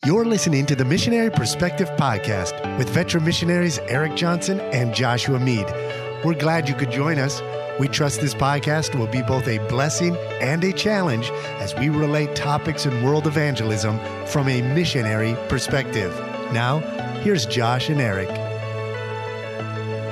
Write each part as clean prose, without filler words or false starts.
You're listening to the Missionary Perspective Podcast with veteran missionaries Erik Johnson and Joshua Mead. We're glad you could join us. We trust this podcast will be both a blessing and a challenge as we relate topics in world evangelism from a missionary perspective. Now, here's Josh and Erik.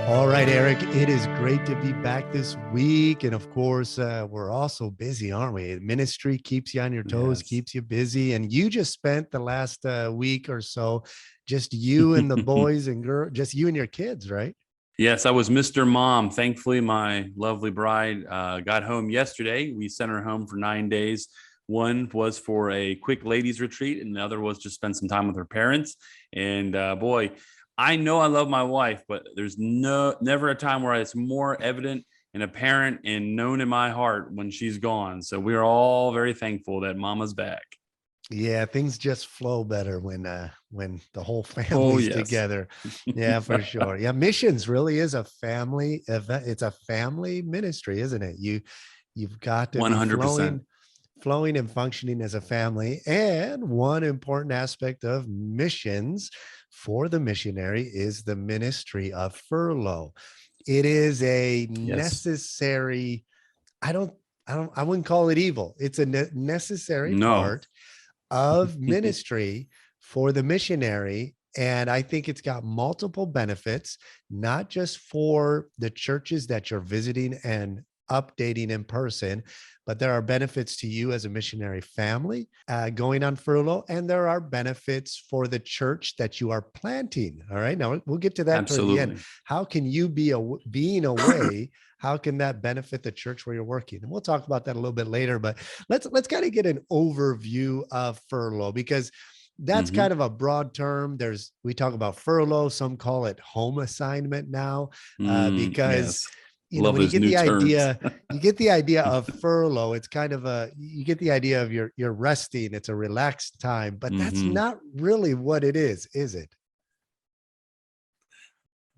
All right, Erik, it is great to be back this week. And of course, we're also busy, aren't we? Ministry keeps you on your toes, keeps you busy. And you just spent the last week or so, just you and the boys and girls, just you and your kids, right? Yes, I was Mr. Mom. Thankfully, my lovely bride got home yesterday. We sent her home for 9 days. One was for a quick ladies retreat, and the other was to spend some time with her parents. And boy, I know I love my wife, but there's never a time where it's more evident and apparent and known in my heart when she's gone. So we are all very thankful that Mama's back. Yeah, things just flow better when the whole family's together. Yeah, for sure. Yeah, missions really is a family event. It's a family ministry, isn't it? You've got to 100%. Be flowing and functioning as a family. And one important aspect of missions for the missionary is the ministry of furlough. It is a necessary, I wouldn't call it evil. It's a necessary part of ministry for the missionary. And I think it's got multiple benefits, not just for the churches that you're visiting and updating in person, but there are benefits to you as a missionary family going on furlough, and there are benefits for the church that you are planting. All right, now we'll get to that. Absolutely. Toward the end. How can you being away? How can that benefit the church where you're working? And we'll talk about that a little bit later. But let's kind of get an overview of furlough, because that's kind of a broad term. We talk about furlough. Some call it home assignment now because. You know, when you get the idea, you get the idea of furlough. It's kind of you get the idea of you're resting. It's a relaxed time, but that's not really what it is it?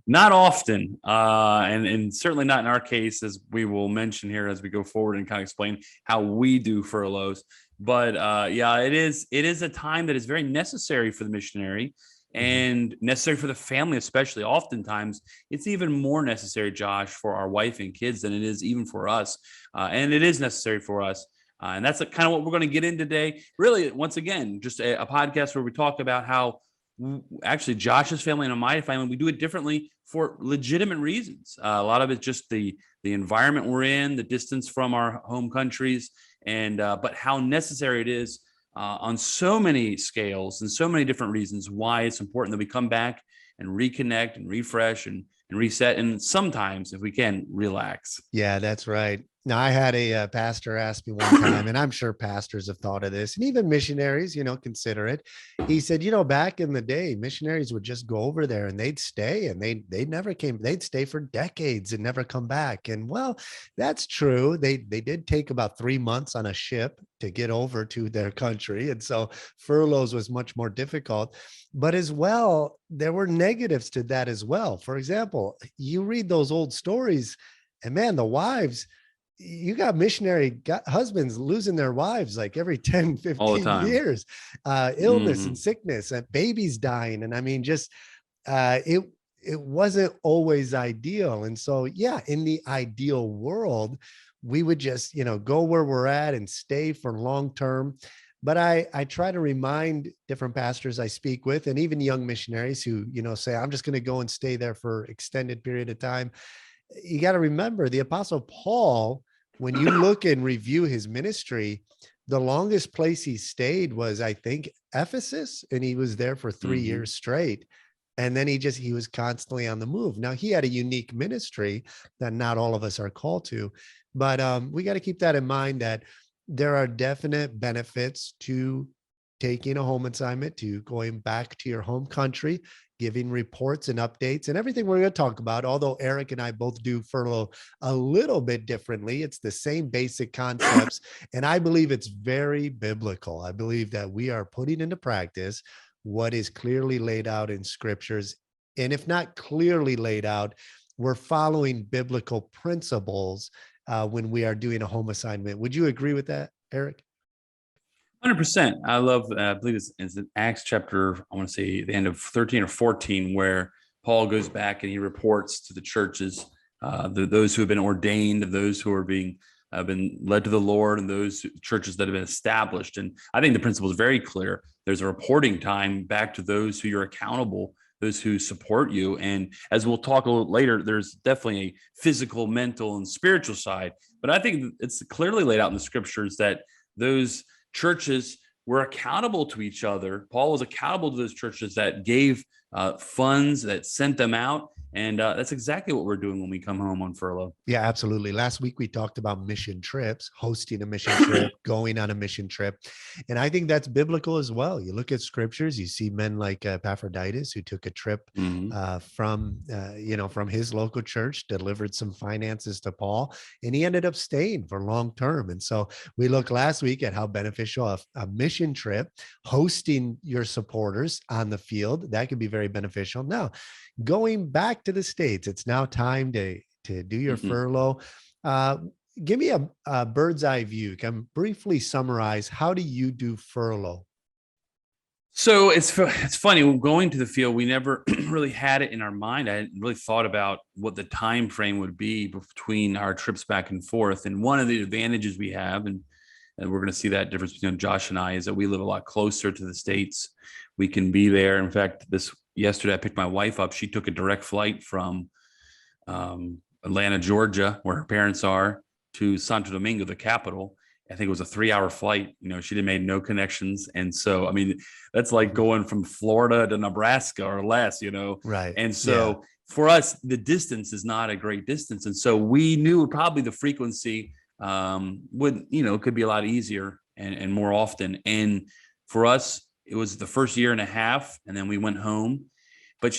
Not often, and certainly not in our case, as we will mention here as we go forward and kind of explain how we do furloughs. But it is a time that is very necessary for the missionary. And necessary for the family, especially. Oftentimes, it's even more necessary, Josh, for our wife and kids than it is even for us. And it is necessary for us. And that's kind of what we're going to get in today. Really, once again, just a podcast where we talk about how actually Josh's family and my family, we do it differently for legitimate reasons. A lot of it's just the environment we're in, the distance from our home countries, and but how necessary it is on so many scales and so many different reasons why it's important that we come back and reconnect and refresh and reset. And sometimes, if we can, relax. Yeah, that's right. Now, I had a pastor ask me one time, and I'm sure pastors have thought of this, and even missionaries, consider it. He said, back in the day, missionaries would just go over there and they'd stay, and they never came. They'd stay for decades and never come back. And well, that's true. They did take about 3 months on a ship to get over to their country, and so furloughs was much more difficult. But as well, there were negatives to that as well. For example, you read those old stories, and man, the wives. You got missionary husbands losing their wives like every 10, 15 years, illness and sickness and babies dying. And I mean, just it wasn't always ideal. And so, in the ideal world, we would just, go where we're at and stay for long term. But I try to remind different pastors I speak with, and even young missionaries who, say, I'm just going to go and stay there for extended period of time. You got to remember the Apostle Paul, when you look and review his ministry, the longest place he stayed was, I think, Ephesus, and he was there for 3 years straight. And then he was constantly on the move. Now, he had a unique ministry that not all of us are called to, but we got to keep that in mind, that there are definite benefits to taking a home assignment, to going back to your home country, giving reports and updates and everything we're going to talk about. Although Erik and I both do furlough a little bit differently, it's the same basic concepts. And I believe it's very biblical. I believe that we are putting into practice what is clearly laid out in scriptures. And if not clearly laid out, we're following biblical principles when we are doing a home assignment. Would you agree with that, Erik? 100%. I love, I believe it's in Acts chapter, I want to say the end of 13 or 14, where Paul goes back and he reports to the churches, those who have been ordained, those who are being been led to the Lord, and those churches that have been established. And I think the principle is very clear. There's a reporting time back to those who you're accountable, those who support you. And as we'll talk a little later, there's definitely a physical, mental, and spiritual side. But I think it's clearly laid out in the scriptures that those churches were accountable to each other. Paul was accountable to those churches that gave funds, that sent them out. And that's exactly what we're doing when we come home on furlough. Yeah, absolutely. Last week we talked about mission trips, hosting a mission trip, going on a mission trip. And I think that's biblical as well. You look at scriptures, you see men like Epaphroditus, who took a trip from his local church, delivered some finances to Paul, and he ended up staying for long term. And so we looked last week at how beneficial a mission trip, hosting your supporters on the field, that could be very beneficial. Now, going back to the States, it's now time to do your furlough. Give me a bird's eye view. Can briefly summarize, how do you do furlough? So it's funny, going to the field, we never really had it in our mind. I hadn't really thought about what the time frame would be between our trips back and forth. And one of the advantages we have, and we're going to see that difference between Josh and I, is that we live a lot closer to the States. We can be there. In fact, yesterday I picked my wife up. She took a direct flight from Atlanta, Georgia, where her parents are, to Santo Domingo, the capital. I think it was a 3-hour flight. She made no connections. And so, I mean, that's like going from Florida to Nebraska or less, Right. And so for us, the distance is not a great distance. And so we knew probably the frequency could be a lot easier and more often. And for us, it was the first year and a half, and then we went home. But,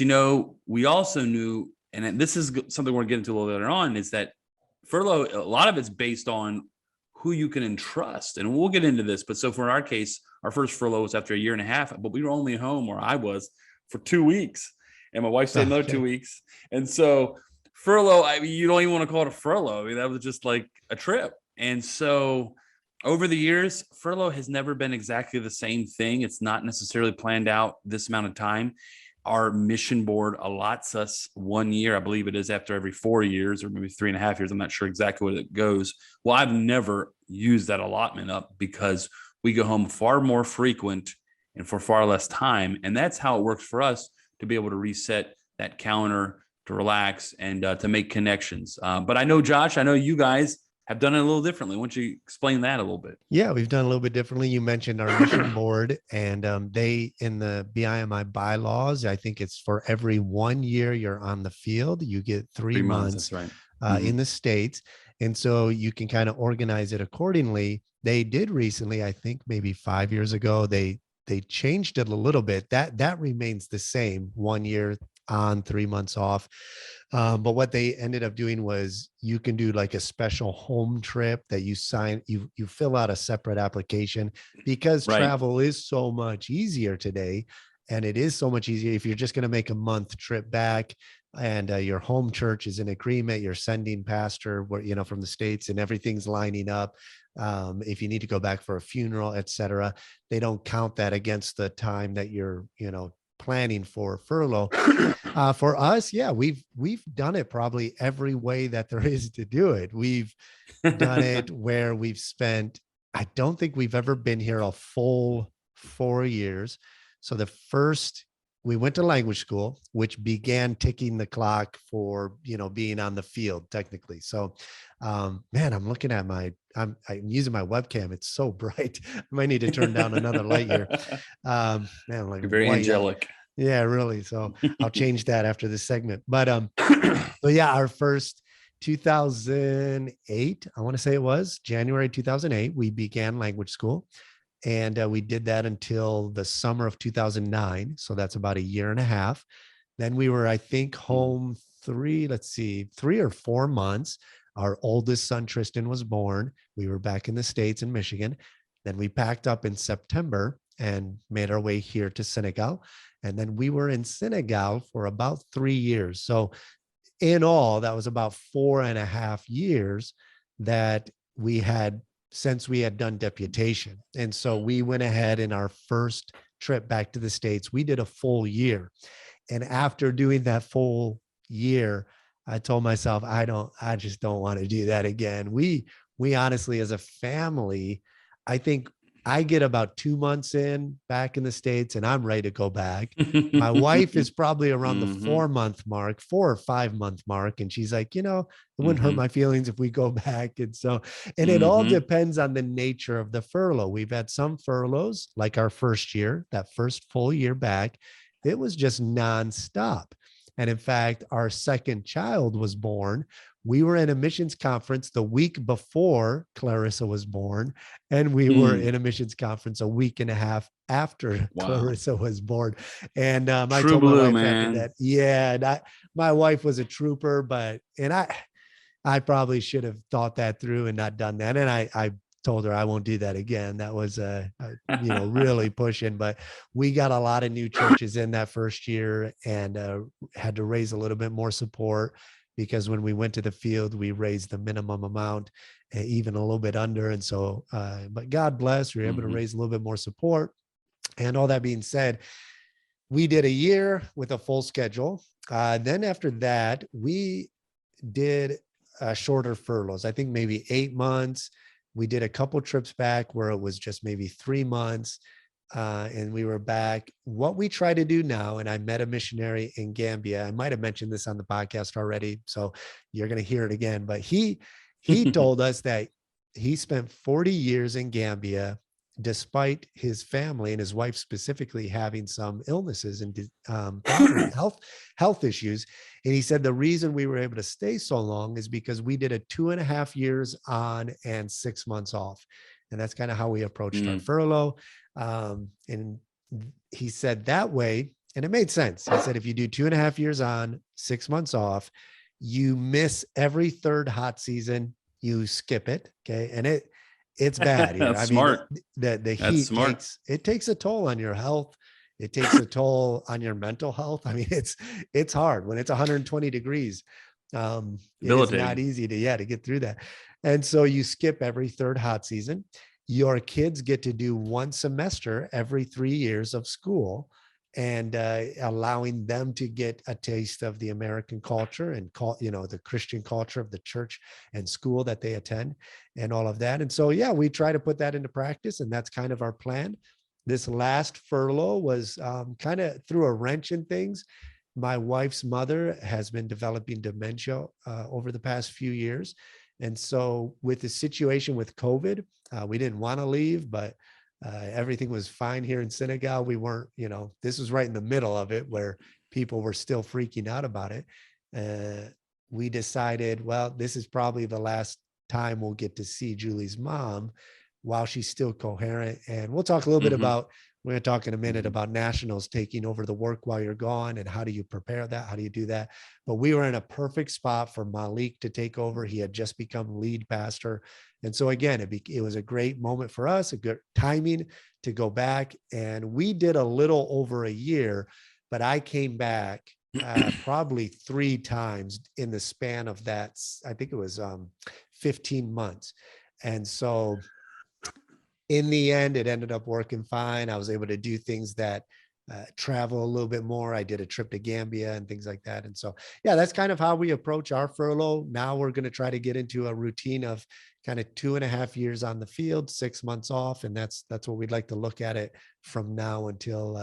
we also knew, and this is something we're going to get into a little later on, is that furlough, a lot of it's based on who you can entrust. And we'll get into this. But so for our case, our first furlough was after a year and a half, but we were only home, or I was, for 2 weeks. And my wife stayed another 2 weeks. And so furlough, I mean, you don't even want to call it a furlough. I mean, that was just like a trip. And so over the years, furlough has never been exactly the same thing. It's not necessarily planned out this amount of time. Our mission board allots us 1 year. I believe it is after every 4 years, or maybe 3.5 years. I'm not sure exactly what it goes. Well, I've never used that allotment up because we go home far more frequent and for far less time. And that's how it works for us to be able to reset that calendar, to relax, and to make connections. But I know, Josh, I know you guys have done it a little differently. Why don't you explain that a little bit? Yeah, we've done a little bit differently. You mentioned our mission board, and they, in the BIMI bylaws, I think it's for every 1 year you're on the field, you get 3 months. That's right. In the States. And so you can kind of organize it accordingly. They did recently, I think maybe 5 years ago, they changed it a little bit. That remains the same, 1 year on, 3 months off. But what they ended up doing was, you can do like a special home trip that you fill out a separate application, because travel is so much easier today. And it is so much easier if you're just going to make a month trip back, and your home church is in agreement, you're sending pastor from the States, and everything's lining up. If you need to go back for a funeral, etc., they don't count that against the time that you're planning for furlough. For us, we've done it probably every way that there is to do it. We've done it where we've spent, I don't think we've ever been here a full 4 years. So we went to language school, which began ticking the clock for, being on the field technically. So, man, I'm looking at I'm using my webcam. It's so bright. I might need to turn down another light here. Man, like, you're very angelic. Yeah, really. So I'll change that after this segment. But, so yeah, our first 2008, I want to say it was January 2008, we began language school. And we did that until the summer of 2009. So that's about a year and a half. Then we were, I think, home 3 or 4 months. Our oldest son, Tristan, was born. We were back in the States, in Michigan. Then we packed up in September and made our way here to Senegal. And then we were in Senegal for about 3 years. So in all, that was about 4.5 years that we had since we had done deputation. And so we went ahead in our first trip back to the States. We did a full year. And after doing that full year, I told myself, I just don't want to do that again. We honestly, as a family, I think I get about 2 months in back in the States and I'm ready to go back. My wife is probably around the Mm-hmm. 4 month mark, 4 or 5 month mark. And she's like, it wouldn't hurt Mm-hmm. my feelings if we go back. And so, and it all Mm-hmm. depends on the nature of the furlough. We've had some furloughs, like our first year, that first full year back, it was just nonstop. And in fact, our second child was born. We were in a missions conference the week before Clarissa was born, and we were Mm. in a missions conference a week and a half after Wow. Clarissa was born. And I True told my blue, wife after man. that, yeah, and my wife was a trooper, I probably should have thought that through and not done that. And I told her I won't do that again. That was really pushing, but we got a lot of new churches in that first year and had to raise a little bit more support because when we went to the field, we raised the minimum amount, even a little bit under. And so, but God bless, we were able to Mm-hmm. raise a little bit more support. And all that being said, we did a year with a full schedule. Then after that, we did shorter furloughs. I think maybe 8 months. We did a couple trips back where it was just maybe 3 months. And we were back. What we try to do now, and I met a missionary in Gambia. I might have mentioned this on the podcast already, so you're going to hear it again. But he told us that he spent 40 years in Gambia, despite his family and his wife specifically having some illnesses and family health issues. And he said the reason we were able to stay so long is because we did a 2.5 years on and 6 months off. And that's kind of how we approached our Mm. furlough. And he said that way, and it made sense. He said, if you do 2.5 years on, 6 months off, you miss every third hot season, you skip it. Okay. And it's bad here. That's I mean, smart. the That's heat smart. takes a toll on your health. It takes a toll on your mental health. I mean, it's hard when it's 120 degrees. It is not Debilitating. easy to get through that. And so you skip every third hot season. Your kids get to do one semester every 3 years of school, and allowing them to get a taste of the American culture and the Christian culture of the church and school that they attend and all of that. And so, yeah, we try to put that into practice, and that's kind of our plan. This last furlough was kind of threw a wrench in things. My wife's mother has been developing dementia over the past few years. And so with the situation with COVID, we didn't want to leave, but everything was fine here in Senegal. We weren't, this was right in the middle of it where people were still freaking out about it. We decided, well, this is probably the last time we'll get to see Julie's mom while she's still coherent. And we'll talk a little bit Mm-hmm. about, we're going to talk in a minute Mm-hmm. about nationals taking over the work while you're gone and how do you prepare that? How do you do that? But we were in a perfect spot for Malik to take over. He had just become lead pastor. And so again, it was a great moment for us, a good timing to go back. And we did a little over a year, but I came back probably 3 times in the span of that. I think it was 15 months. And so in the end, it ended up working fine. I was able to do things that travel a little bit more. I did a trip to Gambia and things like that. And so, yeah, that's kind of how we approach our furlough. Now we're going to try to get into a routine of kind of 2.5 years on the field, 6 months off. And that's what we'd like to look at it from now until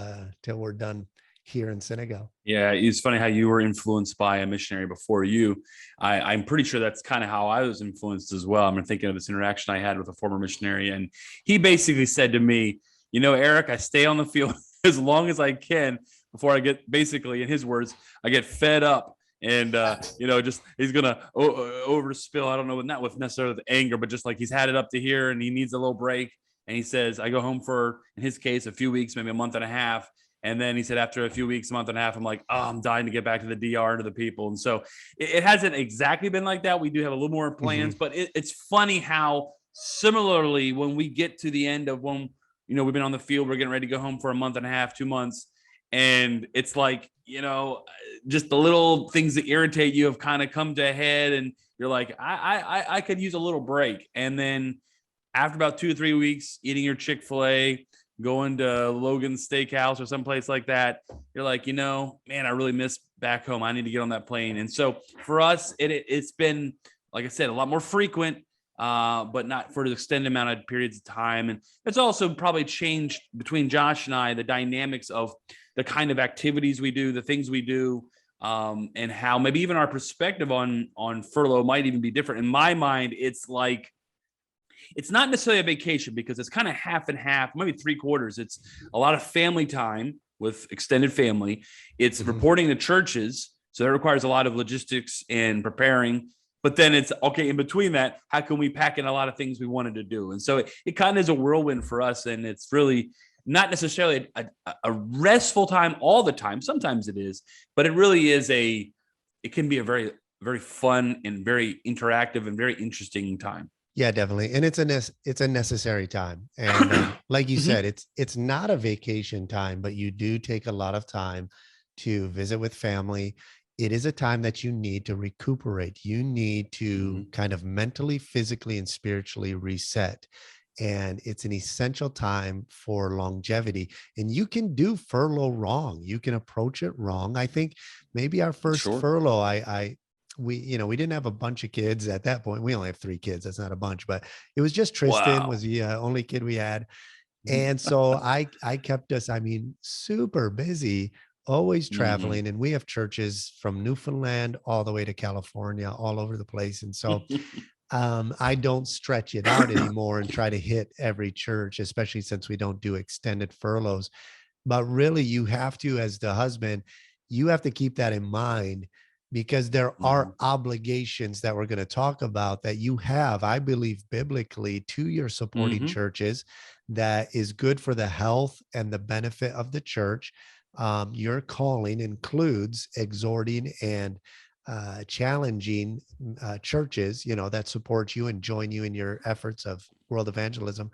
we're done here in Senegal. Yeah, it's funny how you were influenced by a missionary before you. I'm pretty sure that's kind of how I was influenced as well. I'm thinking of this interaction I had with a former missionary, and he basically said to me, Erik, I stay on the field as long as I can before I get, basically, in his words, I get fed up. And, just he's going to overspill. I don't know, not with necessarily the anger, but just like he's had it up to here and he needs a little break. And he says, I go home for, in his case, a few weeks, maybe a month and a half. And then he said, after a few weeks, a month and a half, I'm like, oh, I'm dying to get back to the DR, to the people. And so it hasn't exactly been like that. We do have a little more plans, but it's funny how similarly, when we get to the end of when, we've been on the field, we're getting ready to go home for a month and a half, 2 months. And it's like, just the little things that irritate you have kind of come to a head. And you're like, I could use a little break. And then after about 2 or 3 weeks eating your Chick-fil-A, going to Logan's Steakhouse or someplace like that, you're like, man, I really miss back home. I need to get on that plane. And so for us, it's been, like I said, a lot more frequent, but not for an extended amount of periods of time. And it's also probably changed between Josh and I, the dynamics of the kind of activities we do, the things we do, and how maybe even our perspective on furlough might even be different. In my mind, it's like, it's not necessarily a vacation because it's kind of half and half, maybe 3/4. It's a lot of family time with extended family. It's reporting to churches. So that requires a lot of logistics and preparing. But then it's okay, in between that, how can we pack in a lot of things we wanted to do? And so it kind of is a whirlwind for us. And it's really not necessarily a restful time all the time. Sometimes it is, but it really is it can be a very, very fun and very interactive and very interesting time. Yeah, definitely. And it's a necessary time. And like you said, it's not a vacation time, but you do take a lot of time to visit with family. It is a time that you need to recuperate. You need to kind of mentally, physically, and spiritually reset. And it's an essential time for longevity. And you can do furlough wrong. You can approach it wrong. I think maybe our first furlough, we didn't have a bunch of kids at that point. We only have 3 kids. That's not a bunch, but it was just Tristan was the only kid we had. And so I kept us, super busy, always traveling. And we have churches from Newfoundland all the way to California, all over the place. And so I don't stretch it out anymore and try to hit every church, especially since we don't do extended furloughs. But really, you have to, as the husband, you have to keep that in mind, because there are obligations that we're going to talk about that you have, I believe, biblically to your supporting churches, that is good for the health and the benefit of the church. Your calling includes exhorting and challenging churches, that support you and join you in your efforts of world evangelism.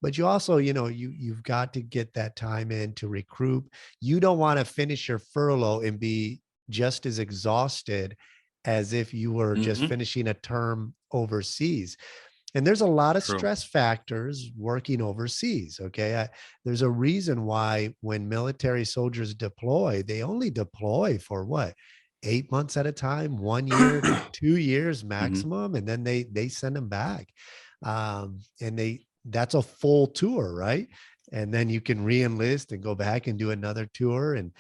But you also, you've got to get that time in to recruit. You don't want to finish your furlough and be just as exhausted as if you were just finishing a term overseas. And there's a lot of stress factors working overseas. Okay. There's a reason why when military soldiers deploy, they only deploy for what? 8 months at a time, 1 year, 2 years maximum. And then they send them back. And that's a full tour, right? And then you can re-enlist and go back and do another tour. And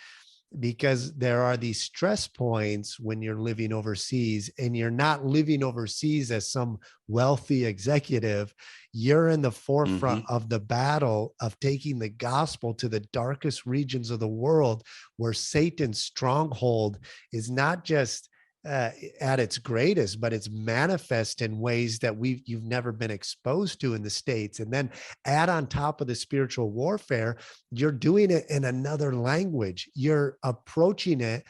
because there are these stress points when you're living overseas, and you're not living overseas as some wealthy executive. You're in the forefront of the battle of taking the gospel to the darkest regions of the world, where Satan's stronghold is not just at its greatest, but it's manifest in ways that you've never been exposed to in the States. And then add on top of the spiritual warfare, you're doing it in another language. You're approaching it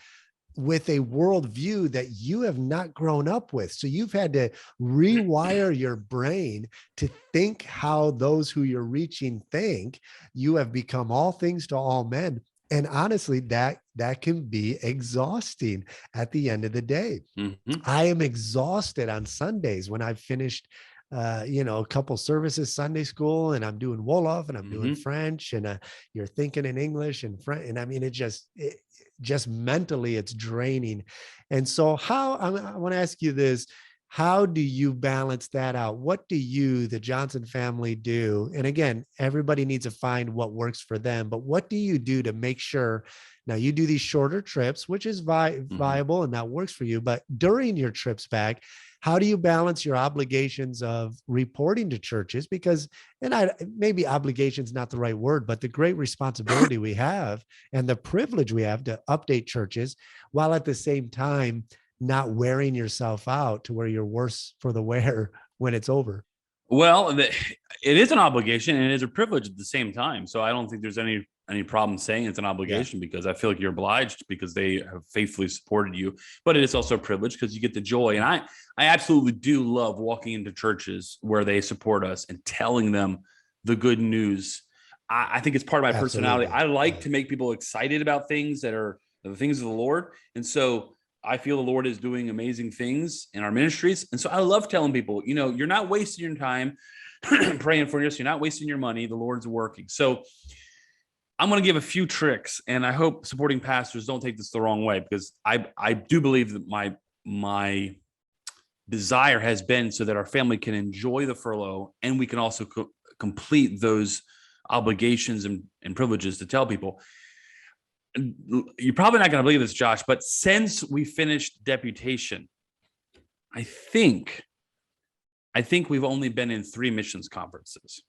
with a worldview that you have not grown up with. So you've had to rewire your brain to think how those who you're reaching think. You have become all things to all men. And honestly, that can be exhausting at the end of the day. I am exhausted on Sundays when I've finished, a couple services, Sunday school, and I'm doing Wolof and I'm doing French, and you're thinking in English and French. And I mean, it just mentally, it's draining. And so I want to ask you this. How do you balance that out? What do you, the Johnson family, do? And again, everybody needs to find what works for them, but what do you do to make sure, now you do these shorter trips, which is viable and that works for you, but during your trips back, how do you balance your obligations of reporting to churches? Because, maybe obligation is not the right word, but the great responsibility we have and the privilege we have to update churches, while at the same time, not wearing yourself out to where you're worse for the wear when it's over. Well, it is an obligation and it is a privilege at the same time. So I don't think there's any problem saying it's an obligation, because I feel like you're obliged because they have faithfully supported you. But it is also a privilege because you get the joy. And I absolutely do love walking into churches where they support us and telling them the good news. I think it's part of my personality. I like to make people excited about things that are the things of the Lord. And so I feel the Lord is doing amazing things in our ministries. And so I love telling people, you're not wasting your time praying for you. So you're not wasting your money. The Lord's working. So I'm going to give a few tricks, and I hope supporting pastors don't take this the wrong way, because I do believe that my desire has been so that our family can enjoy the furlough, and we can also complete those obligations and privileges to tell people. You're probably not going to believe this, Josh, but since we finished deputation, I think we've only been in 3 missions conferences.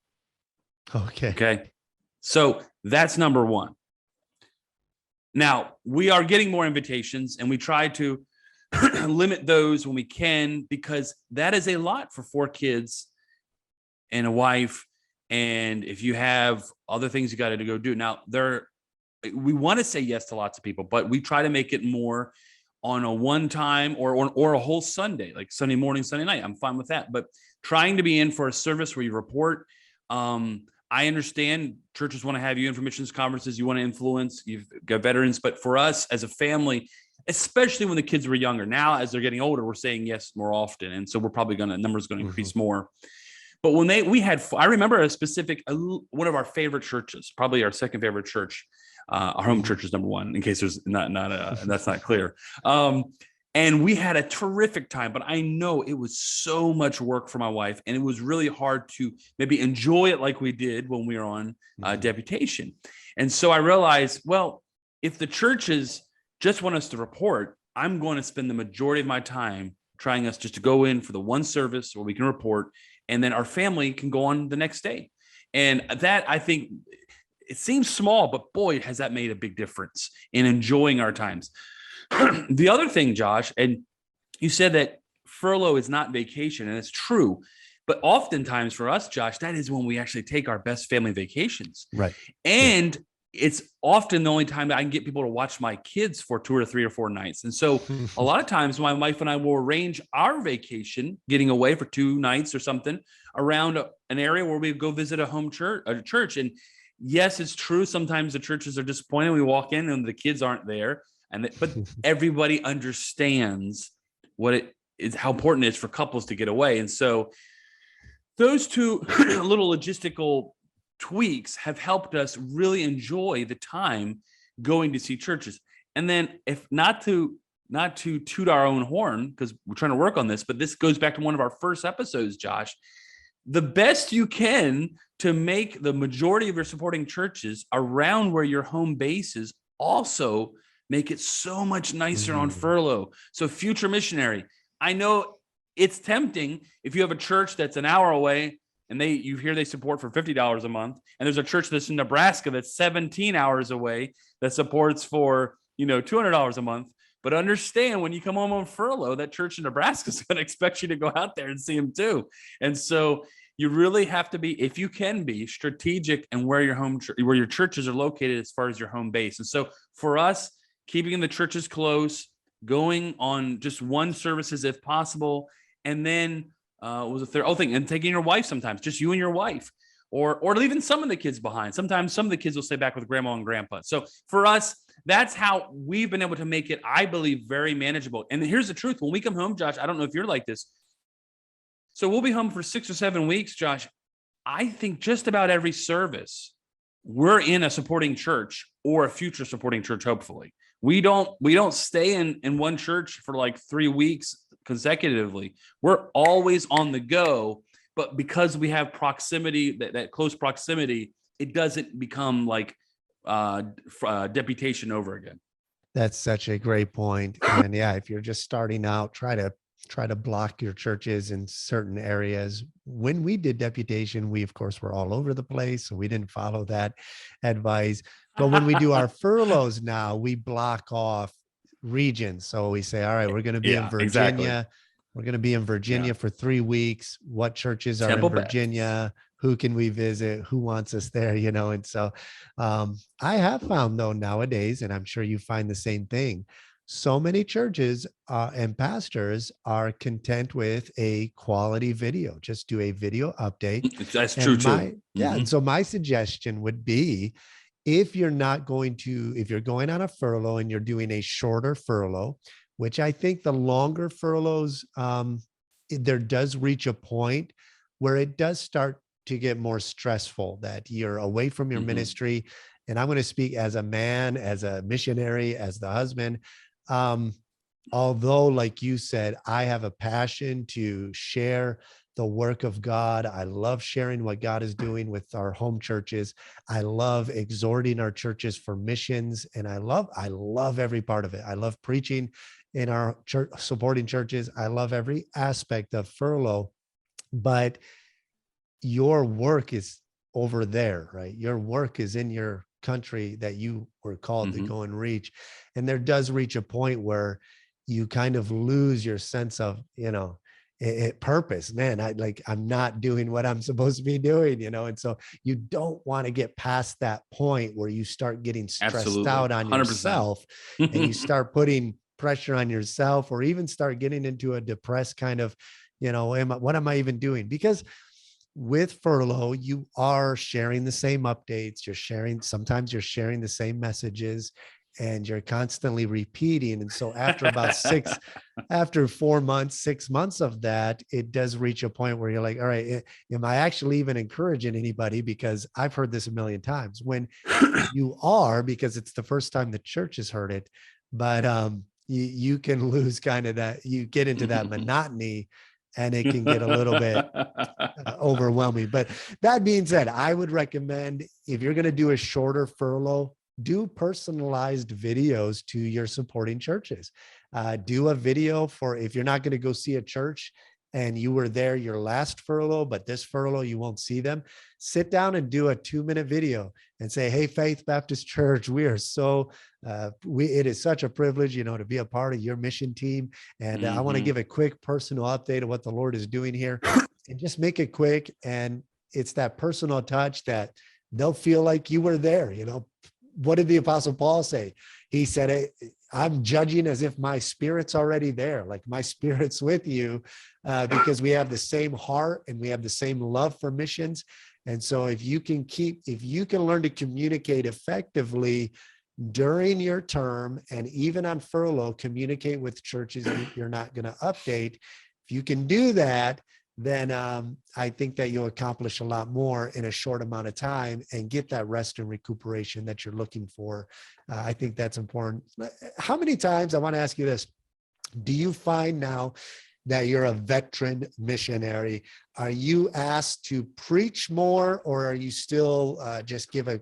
Okay. So that's number one. Now, we are getting more invitations, and we try to limit those when we can, because that is a lot for 4 kids and a wife. And if you have other things you got to go do. Now, we want to say yes to lots of people, but we try to make it more on a one time or a whole Sunday, like Sunday morning, Sunday night. I'm fine with that. But trying to be in for a service where you report. I understand churches want to have you in for missions conferences. You want to influence. You've got veterans. But for us as a family, especially when the kids were younger, now as they're getting older, we're saying yes more often. And so we're probably numbers going to increase more. But when I remember one of our favorite churches, probably our second favorite church. Our home church is number one, in case there's that's not clear. And we had a terrific time, but I know it was so much work for my wife, and it was really hard to maybe enjoy it like we did when we were on deputation. And so I realized, well, if the churches just want us to report, I'm going to spend the majority of my time trying us just to go in for the one service where we can report, and then our family can go on the next day. And that, I think, it seems small, but boy, has that made a big difference in enjoying our times. The other thing, Josh, and you said that furlough is not vacation, and it's true. But oftentimes for us, Josh, that is when we actually take our best family vacations. Right. And it's often the only time that I can get people to watch my kids for 2 or 3 or 4 nights. And so a lot of times my wife and I will arrange our vacation, getting away for 2 nights or something, around an area where we go visit a church. And yes, it's true. Sometimes the churches are disappointed. We walk in and the kids aren't there. But everybody understands how important it is for couples to get away. And so those 2 little logistical tweaks have helped us really enjoy the time going to see churches. And then, if not to toot our own horn, because we're trying to work on this, but this goes back to one of our first episodes, Josh, the best you can to make the majority of your supporting churches around where your home base is also make it so much nicer on furlough. So future missionary, I know it's tempting if you have a church that's an hour away and you hear they support for $50 a month, and there's a church that's in Nebraska that's 17 hours away that supports for $200 a month. But understand, when you come home on furlough, that church in Nebraska is going to expect you to go out there and see them too. And so you really have to be, if you can be, strategic in where your churches are located as far as your home base. And so for us, keeping the churches close, going on just one services if possible, and then was a third thing, and taking your wife sometimes, just you and your wife, or leaving some of the kids behind. Sometimes some of the kids will stay back with grandma and grandpa. So for us, that's how we've been able to make it, I believe, very manageable. And here's the truth. When we come home, Josh, I don't know if you're like this. So we'll be home for 6 or 7 weeks, Josh. I think just about every service, we're in a supporting church or a future supporting church, hopefully. We don't stay in one church for like 3 weeks consecutively. We're always on the go, but because we have proximity, that close proximity, it doesn't become like deputation over again. That's such a great point. And yeah, if you're just starting out, try to block your churches in certain areas. When we did deputation, we of course were all over the place, so we didn't follow that advice. But when we do our furloughs now, we block off regions. So we say, all right, we're going to be in Virginia. Exactly. We're going to be in Virginia for 3 weeks. What churches are in Virginia? Who can we visit? Who wants us there? And so I have found, though, nowadays, and I'm sure you find the same thing, so many churches and pastors are content with a quality video. Just do a video update. That's true too. Yeah. And so my suggestion would be, if you're going on a furlough and you're doing a shorter furlough, which I think the longer furloughs, there does reach a point where it does start to get more stressful, that you're away from your Mhm. ministry. And I'm going to speak as a man, as a missionary, as the husband. Um, Although, like you said, I have a passion to share the work of God. I love sharing what God is doing with our home churches. I love exhorting our churches for missions, and I love every part of it. I love preaching in our church, supporting churches. I love every aspect of Furlough, but your work is over there, right? Your work is in your country that you were called to Mhm. go and reach. And there does reach a point where you kind of lose your sense of, purpose. Man, I'm not doing what I'm supposed to be doing, and so you don't want to get past that point where you start getting stressed Absolutely. out on 100%. yourself, and you start putting pressure on yourself, or even start getting into a depressed kind of, what am I even doing? Because with Furlough, you are sharing the same updates. Sometimes you're sharing the same messages, and you're constantly repeating. And so after 4 months, 6 months of that, it does reach a point where you're like, all right, am I actually even encouraging anybody? Because I've heard this a million times. When you are, because it's the first time the church has heard it, but you can lose kind of that, you get into that monotony, and it can get a little bit overwhelming. But that being said, I would recommend, if you're going to do a shorter furlough, do personalized videos to your supporting churches. Do a video for, if you're not going to go see a church and you were there your last furlough, but this furlough you won't see them, sit down and do a 2-minute video and say, hey, Faith Baptist Church, we are so it is such a privilege, to be a part of your mission team. And I want to Mhm. give a quick personal update of what the Lord is doing here, and just make it quick. And it's that personal touch that they'll feel like you were there. What did the Apostle Paul say? He said, hey, I'm judging as if my spirit's already there, like my spirit's with you, because we have the same heart and we have the same love for missions. And so if you can learn to communicate effectively during your term, and even on furlough, communicate with churches you're not going to update. If you can do that, then I think that you'll accomplish a lot more in a short amount of time and get that rest and recuperation that you're looking for. I think that's important. How many times, I want to ask you this, do you find now that you're a veteran missionary, are you asked to preach more, or are you still just give a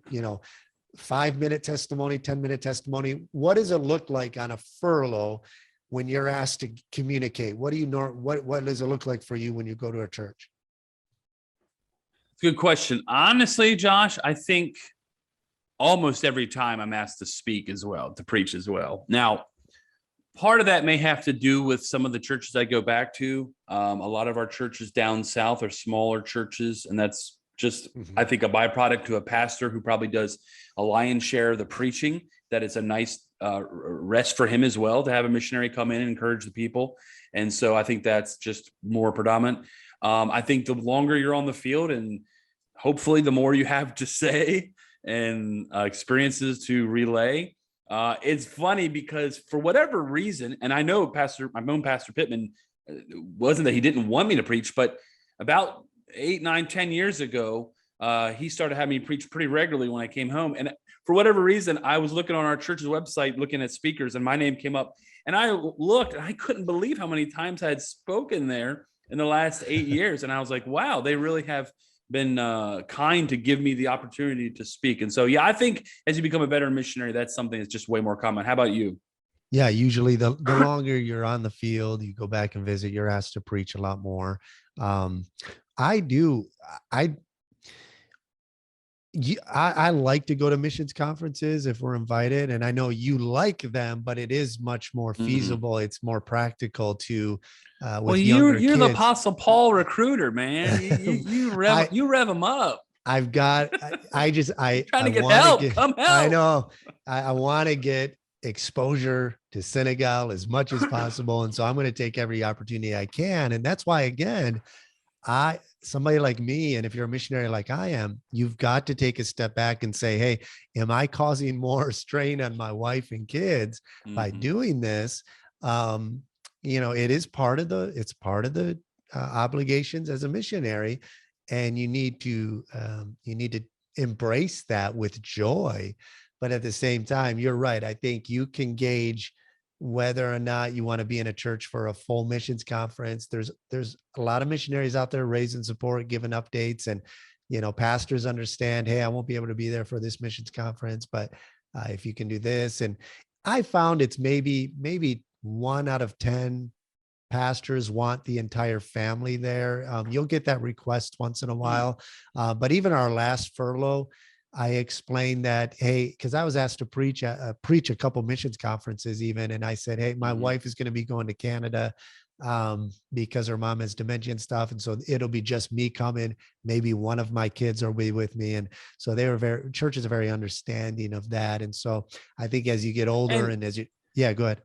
5-minute testimony, 10-minute testimony? What does it look like on a furlough when you're asked to communicate? What do you know? What does it look like for you when you go to a church? Good question. Honestly, Josh, I think almost every time I'm asked to speak as well, to preach as well. Now, part of that may have to do with some of the churches I go back to. A lot of our churches down south are smaller churches, and that's just, I think, a byproduct to a pastor who probably does a lion's share of the preaching. That it's a nice rest for him as well to have a missionary come in and encourage the people. And so I think that's just more predominant. I think the longer you're on the field, and hopefully the more you have to say and experiences to relay. It's funny because for whatever reason, and I know my own Pastor Pittman, wasn't that he didn't want me to preach, but about 8, 9, 10 years ago, he started having me preach pretty regularly when I came home. And for whatever reason, I was looking on our church's website, looking at speakers, and my name came up. And I looked, and I couldn't believe how many times I had spoken there in the last 8 years. And I was like, wow, they really have been kind to give me the opportunity to speak. And so, yeah, I think as you become a veteran missionary, that's something that's just way more common. How about you? Yeah, usually the longer you're on the field, you go back and visit, you're asked to preach a lot more. Um, I do. I I like to go to missions conferences if we're invited, and I know you like them, but it is much more Mhm. feasible. It's more practical to Well, with younger you're the kids. Apostle Paul recruiter, man. I You rev them up. I've got I just You're trying I to get want to help. get Come I help. know I want to get exposure to Senegal as much as possible, and so I'm going to take every opportunity I can. And that's why, again, somebody like me, and if you're a missionary like I am, you've got to take a step back and say, hey, am I causing more strain on my wife and kids by Mhm. doing this? um it is part of the obligations as a missionary. and you need to embrace that with joy. But at the same time, you're right. I think you can gauge whether or not you want to be in a church for a full missions conference. There's a lot of missionaries out there raising support, giving updates, and pastors understand, hey, I won't be able to be there for this missions conference, but if you can do this. And I found it's maybe 1 out of 10 pastors want the entire family there. You'll get that request once in a while. But even our last furlough, I explained that, hey, because I was asked to preach a couple missions conferences even. And I said, hey, my wife is going to be going to Canada because her mom has dementia and stuff. And so it'll be just me coming. Maybe one of my kids will be with me. And so churches are very understanding of that. And so I think as you get older and yeah, go ahead.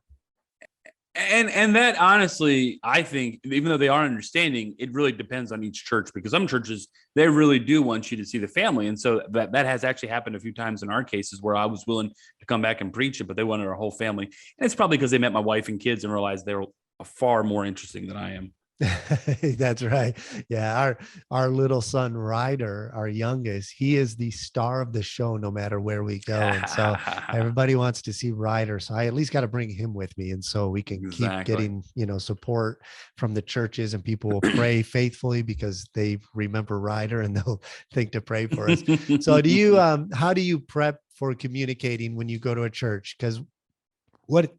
And that honestly, I think, even though they are understanding, it really depends on each church, because some churches, they really do want you to see the family. And so that has actually happened a few times in our cases where I was willing to come back and preach it, but they wanted our whole family. And it's probably because they met my wife and kids and realized they were far more interesting than I am. That's right. Yeah. Our little son, Ryder, our youngest, he is the star of the show, no matter where we go. And so everybody wants to see Ryder. So I at least got to bring him with me. And so we can keep getting, support from the churches, and people will pray faithfully because they remember Ryder and they'll think to pray for us. So how do you prep for communicating when you go to a church? Because one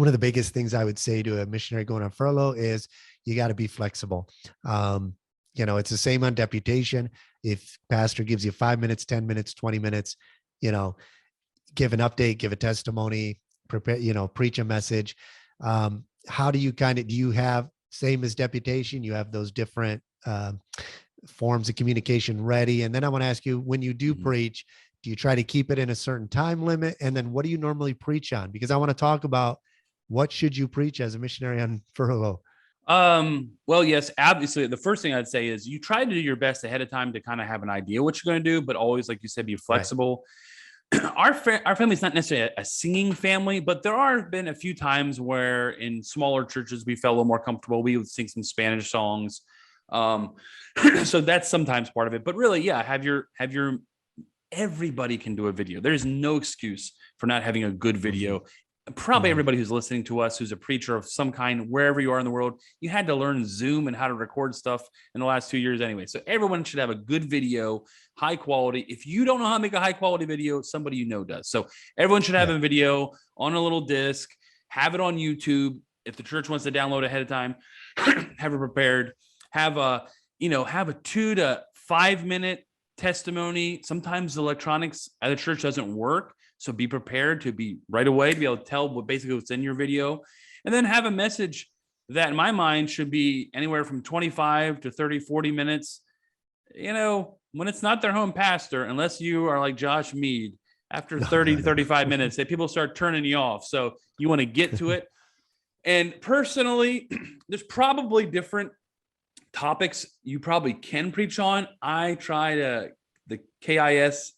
of the biggest things I would say to a missionary going on furlough is, you got to be flexible. It's the same on deputation. If pastor gives you 5 minutes, 10 minutes, 20 minutes, give an update, give a testimony, prepare, preach a message. How do you do you have, same as deputation, you have those different forms of communication ready? And then I want to ask you, when you do preach, do you try to keep it in a certain time limit? And then what do you normally preach on? Because I want to talk about what should you preach as a missionary on furlough? Well, yes, obviously the first thing I'd say is you try to do your best ahead of time to kind of have an idea what you're going to do, but always, like you said, be flexible. Right. Our family's not necessarily a singing family, but there have been a few times where in smaller churches we felt a little more comfortable. We would sing some Spanish songs. So that's sometimes part of it, but really, yeah, have your everybody can do a video. There's no excuse for not having a good video. Probably everybody who's listening to us, who's a preacher of some kind, wherever you are in the world, you had to learn Zoom and how to record stuff in the last 2 years anyway. So everyone should have a good video, high quality. If you don't know how to make a high quality video, somebody does. So everyone should have a video on a little disc, have it on YouTube. If the church wants to download ahead of time, have it prepared. Have a 2 to 5 minute testimony. Sometimes the electronics at the church doesn't work. So be prepared to be right away to be able to tell what's in your video, and then have a message that in my mind should be anywhere from 25 to 30, 40 minutes. When it's not their home pastor, unless you are like Josh Mead, after 30 to 35 minutes, that people start turning you off. So you want to get to it. And personally, there's probably different topics you probably can preach on. I try to, the KISS,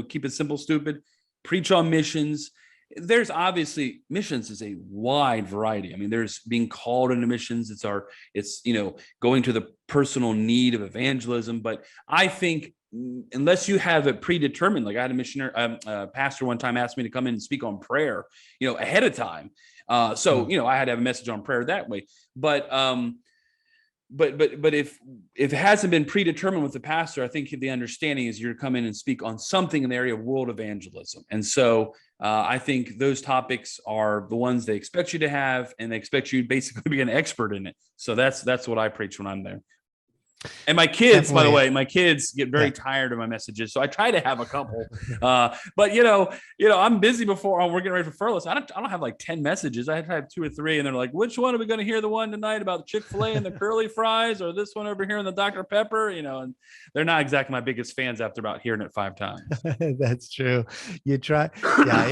keep it simple, stupid. Preach on missions. There's obviously, missions is a wide variety. I mean, there's being called into missions. It's going to the personal need of evangelism. But I think unless you have it predetermined, like I had a missionary, pastor one time asked me to come in and speak on prayer, ahead of time. I had to have a message on prayer that way. But if it hasn't been predetermined with the pastor, I think the understanding is you're to come in and speak on something in the area of world evangelism. And so I think those topics are the ones they expect you to have, and they expect you basically to be an expert in it. So that's what I preach when I'm there. And my kids, by the way, get very tired of my messages. So I try to have a couple, but I'm busy before we're getting ready for furlough. So I don't have like 10 messages. I have 2 or 3, and they're like, which one are we going to hear? The one tonight about the Chick-fil-A and the curly fries, or this one over here in the Dr. Pepper, and they're not exactly my biggest fans after about hearing it 5 times. That's true. You try. Yeah,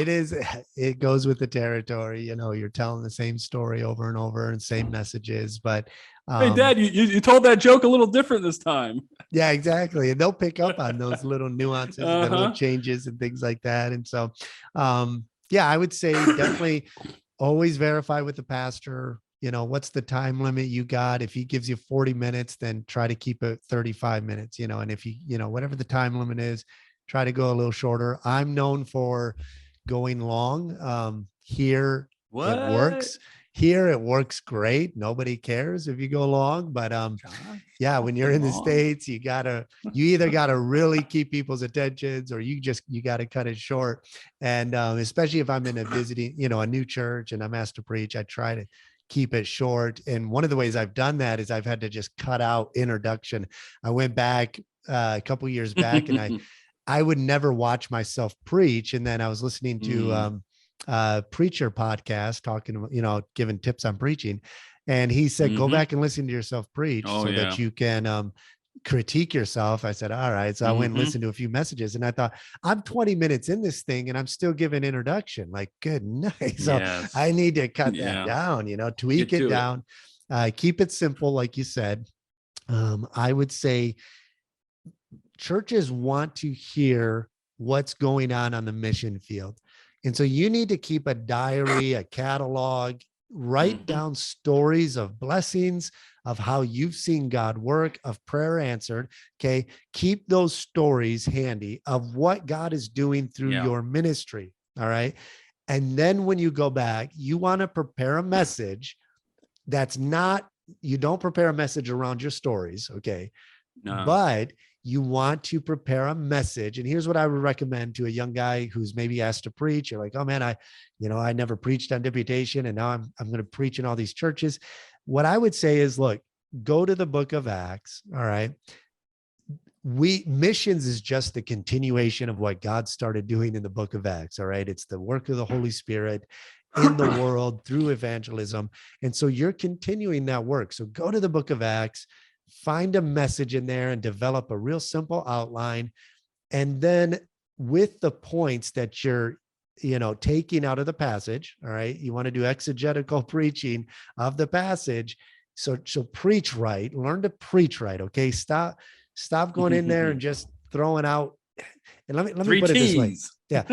it goes with the territory. You're telling the same story over and over and same messages, but hey, Dad, you told that joke a little different this time. Yeah, exactly. And they'll pick up on those little nuances, and little changes and things like that. And so, I would say definitely always verify with the pastor, what's the time limit you got? If he gives you 40 minutes, then try to keep it 35 minutes, and if whatever the time limit is, try to go a little shorter. I'm known for going long. Here it What? works. Here it works great. Nobody cares if you go long, but Josh, yeah, when you're in the long. States, you either gotta really keep people's attentions, or you gotta cut it short. And especially if I'm in a visiting, a new church and I'm asked to preach, I try to keep it short. And one of the ways I've done that is I've had to just cut out introduction. I went back a couple years back, and I would never watch myself preach. And then I was listening to preacher podcast talking, giving tips on preaching. And he said, go back and listen to yourself preach that you can critique yourself. I said, all right. So I went and listened to a few messages, and I thought, I'm 20 minutes in this thing and I'm still giving introduction. Like, good night. So I need to cut that down, tweak it down, keep it simple. Like you said, I would say churches want to hear what's going on the mission field. And so you need to keep a diary, a catalog, write down stories of blessings, of how you've seen God work, of prayer answered. Okay. Keep those stories handy of what God is doing through your ministry. All right. And then when you go back, you want to prepare a message you don't prepare a message around your stories. Okay. No. But you want to prepare a message. And here's what I would recommend to a young guy who's maybe asked to preach. You're like, oh man, I never preached on deputation, and now I'm going to preach in all these churches. What I would say is, look, go to the book of Acts. All right. Missions is just the continuation of what God started doing in the book of Acts. All right. It's the work of the Holy Spirit in the world through evangelism. And so you're continuing that work. So go to the book of Acts, find a message in there and develop a real simple outline. And then with the points that you're, taking out of the passage, all right, you want to do exegetical preaching of the passage. So preach right, learn to preach right. Okay. Stop going in there and just throwing out. And let me put it this way. Yeah.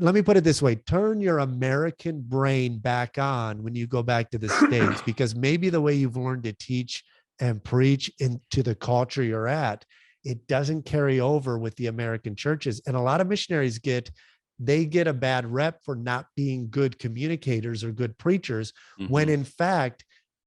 Let me put it this way. Turn your American brain back on when you go back to the States, because maybe the way you've learned to teach and preach into the culture you're at, it doesn't carry over with the American churches. And a lot of missionaries get a bad rep for not being good communicators or good preachers, when in fact,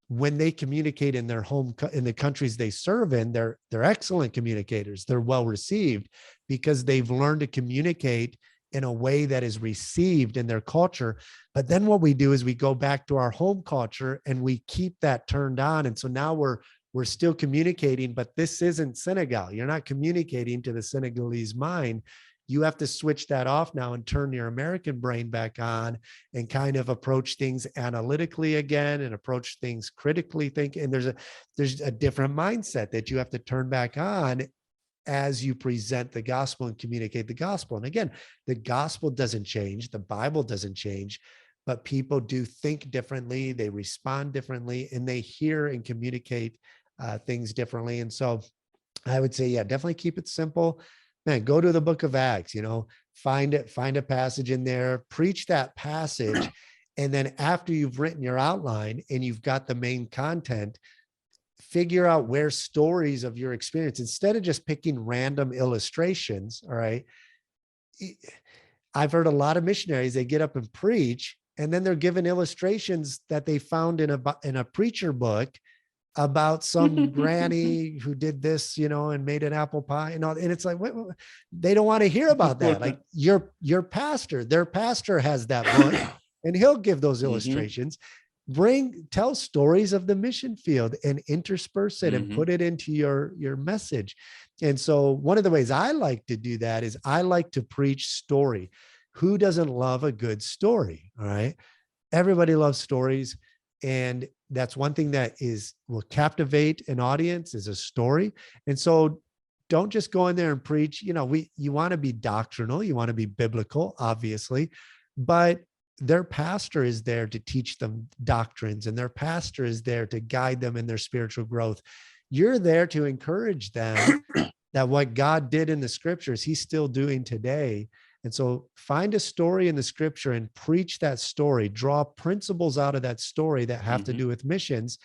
when they communicate in their home, in the countries they serve in, they're excellent communicators. They're well received because they've learned to communicate in a way that is received in their culture. But then what we do is we go back to our home culture and we keep that turned on. And so now we're still communicating, but this isn't Senegal. You're not communicating to the Senegalese mind. You have to switch that off now and turn your American brain back on and kind of approach things analytically again and approach things critically thinking. And there's a different mindset that you have to turn back on as you present the gospel and communicate the gospel. And again, the gospel doesn't change. The Bible doesn't change, but people do think differently. They respond differently, and they hear and communicate things differently. And so I would say, yeah, definitely keep it simple. Man, go to the book of Acts, find a passage in there, preach that passage. And then after you've written your outline and you've got the main content, figure out where stories of your experience, instead of just picking random illustrations. All right. I've heard a lot of missionaries, they get up and preach, and then they're given illustrations that they found in a preacher book about some granny who did this, and made an apple pie and all. And it's like, wait, they don't want to hear about that. Like their pastor has that book and he'll give those illustrations. Tell stories of the mission field and intersperse it and put it into your message. And so one of the ways I like to do that is I like to preach story. Who doesn't love a good story? All right. Everybody loves stories. And that's one thing that will captivate an audience, is a story. And so don't just go in there and preach. You want to be doctrinal, you want to be biblical, obviously, but their pastor is there to teach them doctrines, and their pastor is there to guide them in their spiritual growth. You're there to encourage them that what God did in the scriptures, he's still doing today. And so find a story in the scripture and preach that story, draw principles out of that story that have to do with missions,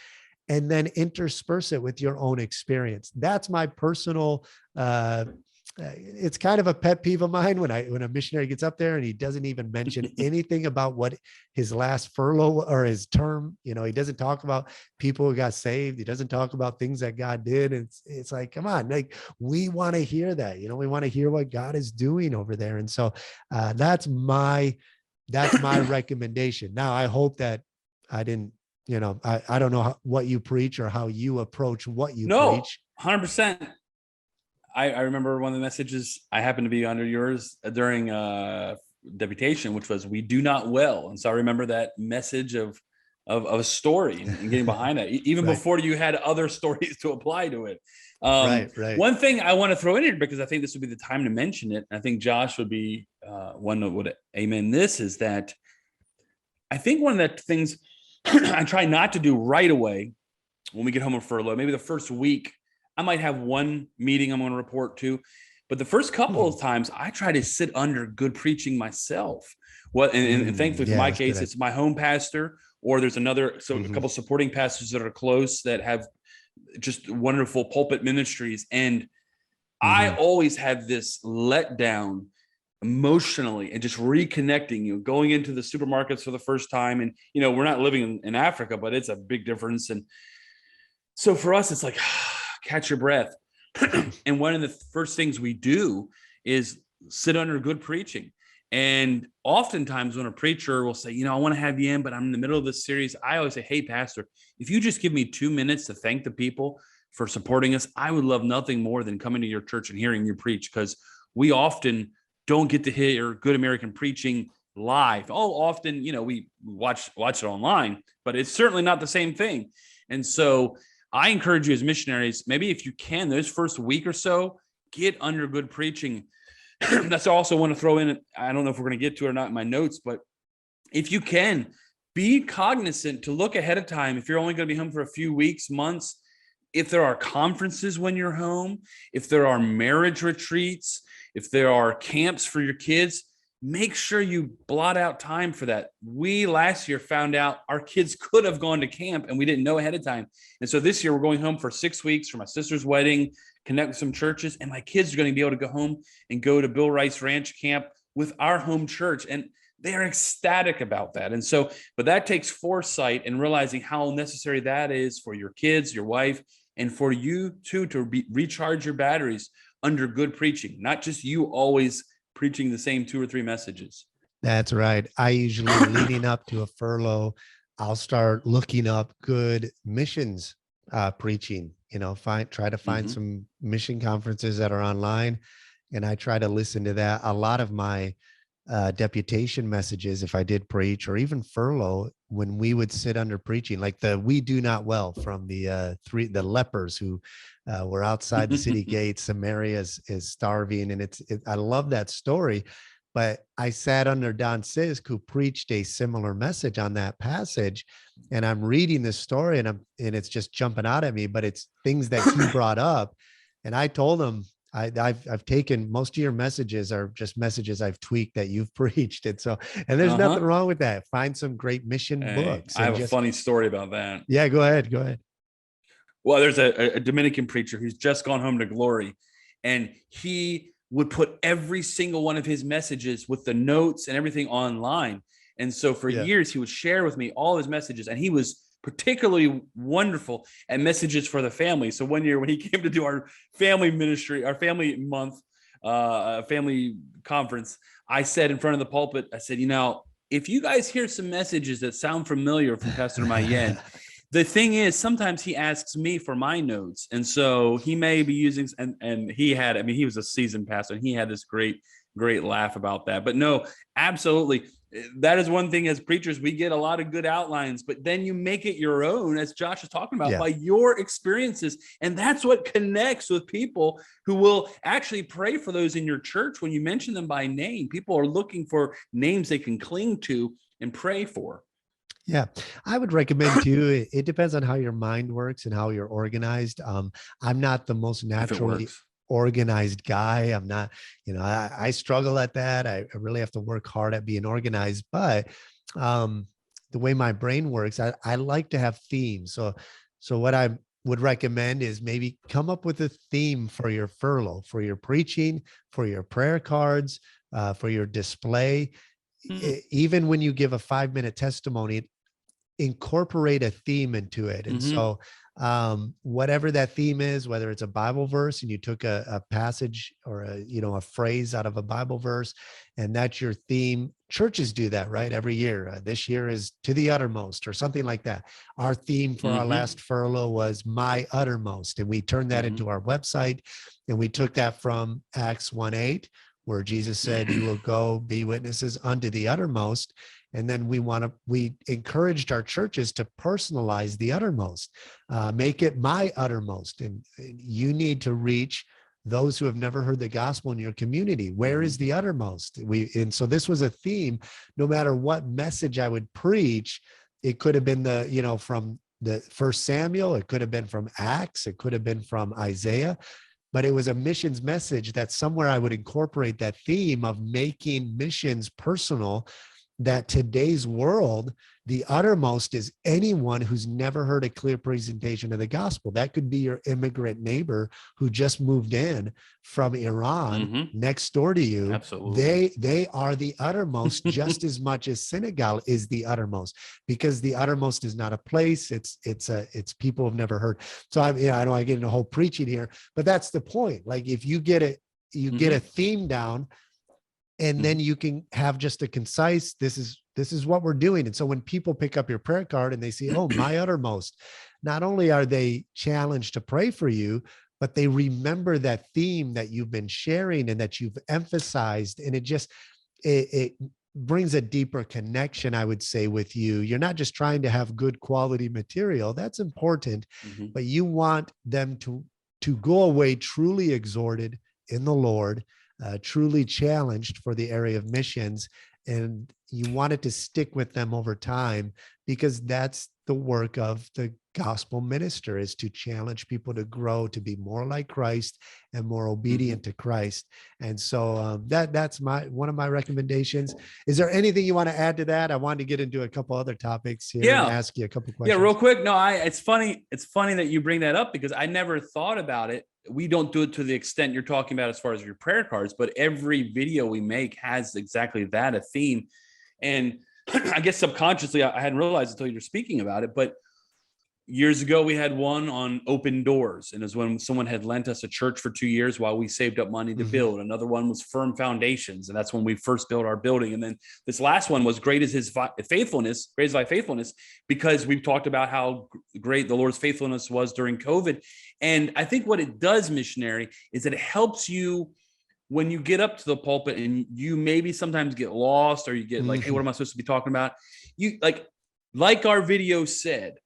and then intersperse it with your own experience. That's my personal, it's kind of a pet peeve of mine when a missionary gets up there and he doesn't even mention anything about what his last furlough or his term, he doesn't talk about people who got saved. He doesn't talk about things that God did. It's like, come on, like, we want to hear that, we want to hear what God is doing over there. And so that's my recommendation. Now, I hope that I didn't, I don't know what you preach or how you approach what you preach. 100%. I remember one of the messages I happened to be under yours during deputation, which was, "We do not well." And so I remember that message of a story and getting behind that, even Right. before you had other stories to apply to it. Right. One thing I want to throw in here, because I think this would be the time to mention it, and I think Josh would be one that would amen this, is that I think one of the things I try not to do right away when we get home on furlough, maybe the first week, I might have one meeting I'm going to report to, but the first couple of times I try to sit under good preaching myself. And thankfully, for my case, it's my home pastor, or there's a couple supporting pastors that are close that have just wonderful pulpit ministries. And I always have this letdown emotionally and just reconnecting, going into the supermarkets for the first time. And, we're not living in Africa, but it's a big difference. And so for us, it's like, catch your breath. And one of the first things we do is sit under good preaching. And oftentimes when a preacher will say, I want to have you in, but I'm in the middle of this series, I always say, "Hey, pastor, if you just give me 2 minutes to thank the people for supporting us, I would love nothing more than coming to your church and hearing you preach," because we often don't get to hear good American preaching live. Often, we watch it online, but it's certainly not the same thing. And so I encourage you as missionaries, maybe if you can, those first week or so, get under good preaching. That's also want to throw in, I don't know if we're going to get to it or not in my notes, but if you can, be cognizant to look ahead of time. If you're only going to be home for a few weeks, months, if there are conferences when you're home, if there are marriage retreats, if there are camps for your kids, make sure you blot out time for that. We last year found out our kids could have gone to camp and we didn't know ahead of time. And so this year we're going home for 6 weeks for my sister's wedding, connect with some churches, and my kids are going to be able to go home and go to Bill Rice Ranch Camp with our home church. And they are ecstatic about that. And so, but that takes foresight and realizing how necessary that is for your kids, your wife, and for you too, to recharge your batteries under good preaching, not just you always preaching the same 2 or 3 messages. That's right. I usually, leading up to a furlough, I'll start looking up good missions preaching, try to find some mission conferences that are online. And I try to listen to that. A lot of my deputation messages, if I did preach, or even furlough, when we would sit under preaching, like the "We do not well" from the lepers who were outside the city gates. Samaria is starving. And I love that story. But I sat under Don Sisk, who preached a similar message on that passage. And I'm reading this story and it's just jumping out at me, but it's things that he brought up. And I told him, I've taken most of your messages are just messages I've tweaked that you've preached. And there's nothing wrong with that. Find some great mission books. I have a funny story about that. Yeah, go ahead. Well, there's a Dominican preacher who's just gone home to glory, and he would put every single one of his messages with the notes and everything online. And so for years, he would share with me all his messages, and he was particularly wonderful at messages for the family. So one year when he came to do our family ministry, our family month, family conference, I said in front of the pulpit, I said, if you guys hear some messages that sound familiar from Pastor Mayen, the thing is, sometimes he asks me for my notes. And so he may be using, and he was a seasoned pastor, and he had this great laugh about that. But no, absolutely. That is one thing as preachers, we get a lot of good outlines, but then you make it your own, as Josh is talking about, by your experiences. And that's what connects with people who will actually pray for those in your church. When you mention them by name, people are looking for names they can cling to and pray for. Yeah, I would recommend too. It depends on how your mind works and how you're organized. I'm not the most naturally organized guy. I'm not, I struggle at that. I really have to work hard at being organized, but the way my brain works, I like to have themes. So what I would recommend is maybe come up with a theme for your furlough, for your preaching, for your prayer cards, for your display. Even when you give a 5-minute testimony, incorporate a theme into it. And so whatever that theme is, whether it's a Bible verse and you took a passage or a phrase out of a Bible verse, and that's your theme. Churches do that, right? Every year. This year is to the uttermost or something like that. Our theme for our last furlough was my uttermost. And we turned that into our website. And we took that from Acts 1:8, where Jesus said, you will go be witnesses unto the uttermost. And then we encouraged our churches to personalize the uttermost, make it my uttermost. And you need to reach those who have never heard the gospel in your community. Where is the uttermost? And so this was a theme. No matter what message I would preach, it could have been from the First Samuel, it could have been from Acts, it could have been from Isaiah, but it was a missions message that somewhere I would incorporate that theme of making missions personal. That today's world, the uttermost is anyone who's never heard a clear presentation of the gospel. That could be your immigrant neighbor who just moved in from Iran next door to you. Absolutely. They are the uttermost just as much as Senegal is the uttermost, because the uttermost is not a place. It's people have never heard. So I know I get into whole preaching here, but that's the point. Like if you get it, you get a theme down, and then you can have just a concise, this is what we're doing. And so when people pick up your prayer card and they see, oh, my uttermost, not only are they challenged to pray for you, but they remember that theme that you've been sharing and that you've emphasized. And it brings a deeper connection, I would say, with you. You're not just trying to have good quality material. That's important, but you want them to go away truly exhorted in the Lord, truly challenged for the area of missions. And you want it to stick with them over time, because that's the work of the gospel minister, is to challenge people to grow, to be more like Christ and more obedient to Christ. And so that's one of my recommendations. Is there anything you want to add to that? I wanted to get into a couple other topics here and ask you a couple questions. Yeah, real quick. No, it's funny. It's funny that you bring that up, because I never thought about it. We don't do it to the extent you're talking about as far as your prayer cards, but every video we make has exactly that, a theme. And I guess subconsciously, I hadn't realized until you're speaking about it, but years ago, we had one on open doors, and it was when someone had lent us a church for 2 years while we saved up money to build. Another one was firm foundations, and that's when we first built our building. And then this last one was great is his faithfulness, great is thy faithfulness, because we've talked about how great the Lord's faithfulness was during COVID. And I think what it does, Missionary, is that it helps you when you get up to the pulpit and you maybe sometimes get lost, or you get like, hey, what am I supposed to be talking about? You like our video said,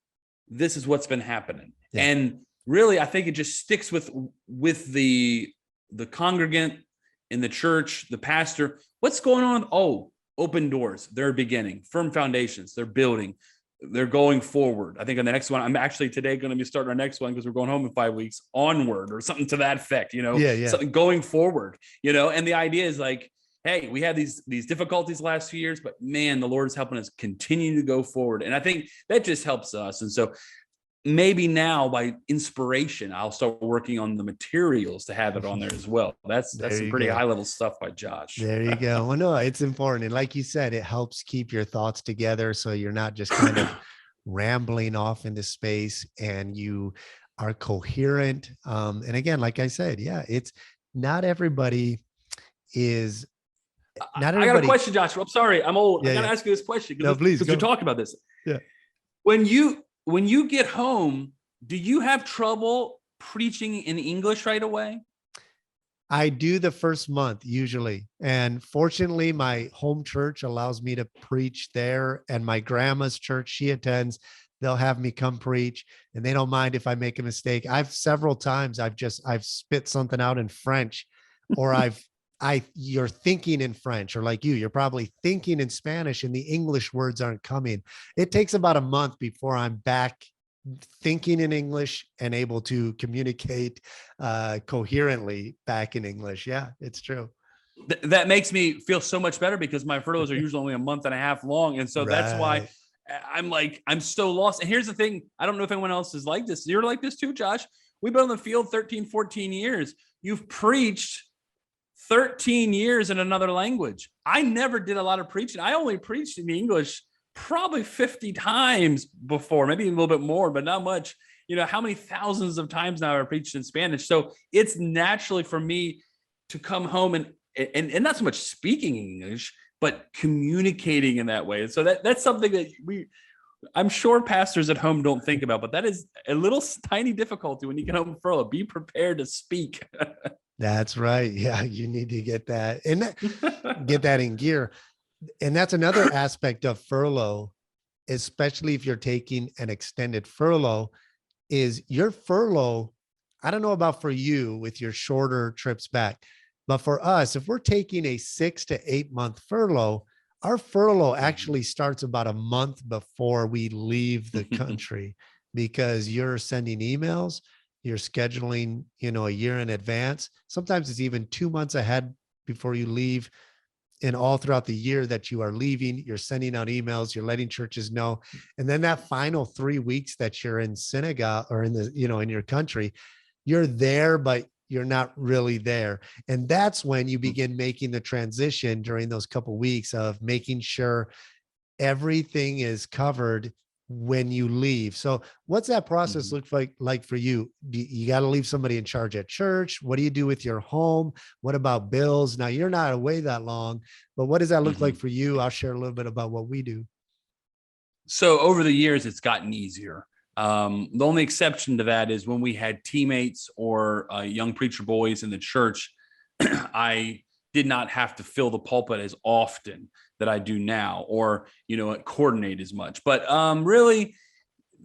this is what's been happening. Yeah. And really, I think it just sticks with the congregant in the church, the pastor. What's going on? Oh, open doors. They're beginning. Firm foundations. They're building. They're going forward. I think on the next one, I'm actually today going to be starting our next one, because we're going home in 5 weeks, onward, or something to that effect, something going forward, and the idea is like, hey, we had these difficulties last few years, but man, the Lord is helping us continue to go forward. And I think that just helps us. And so maybe now, by inspiration, I'll start working on the materials to have it on there as well. That's some pretty high level stuff by Josh. There you go. Well, no, it's important. And like you said, it helps keep your thoughts together, so you're not just kind of rambling off into space, and you are coherent. And again, like I said, it's not everybody is. I got a question, Josh. I'm sorry, I'm old. I got to ask you this question, because we're talking about this. Yeah. When you get home, do you have trouble preaching in English right away? I do the first month usually. And fortunately, my home church allows me to preach there, and my grandma's church she attends, they'll have me come preach, and they don't mind if I make a mistake. Several times I've spit something out in French, or you're thinking in French, or like you're probably thinking in Spanish and the English words aren't coming. It takes about a month before I'm back thinking in English and able to communicate coherently back in English. Yeah, it's true. That makes me feel so much better because my furloughs are usually only a month and a half long. And so that's why Right. I'm so lost. And here's the thing. I don't know if anyone else is like this. You're like this too, Josh. We've been on the field 13, 14 years. You've preached 13 years in another language. I never did a lot of preaching. I only preached in English probably 50 times before, maybe a little bit more, but not much. How many thousands of times now I've preached in Spanish. So it's naturally for me to come home and not so much speaking English, but communicating in that way. And so that's something that I'm sure pastors at home don't think about, but that is a little tiny difficulty when you get home from furlough. Be prepared to speak. That's right. Yeah, you need to get that and get that in gear. And that's another aspect of furlough, especially if you're taking an extended furlough, is your furlough. I don't know about for you with your shorter trips back, but for us, if we're taking a 6 to 8 month furlough, our furlough actually starts about a month before we leave the country because you're sending emails, you're scheduling, a year in advance. Sometimes it's even 2 months ahead before you leave. And all throughout the year that you are leaving, you're sending out emails, you're letting churches know. And then that final 3 weeks that you're in synagogue or in in your country, you're there, but you're not really there. And that's when you begin making the transition during those couple of weeks of making sure everything is covered when you leave. So what's that process look like for you? You got to leave somebody in charge at church? What do you do with your home? What about bills? Now you're not away that long, but what does that look like for you? I'll share a little bit about what we do. So over the years, it's gotten easier. The only exception to that is when we had teammates or young preacher boys in the church, I did not have to fill the pulpit as often that I do now, or coordinate as much. But really,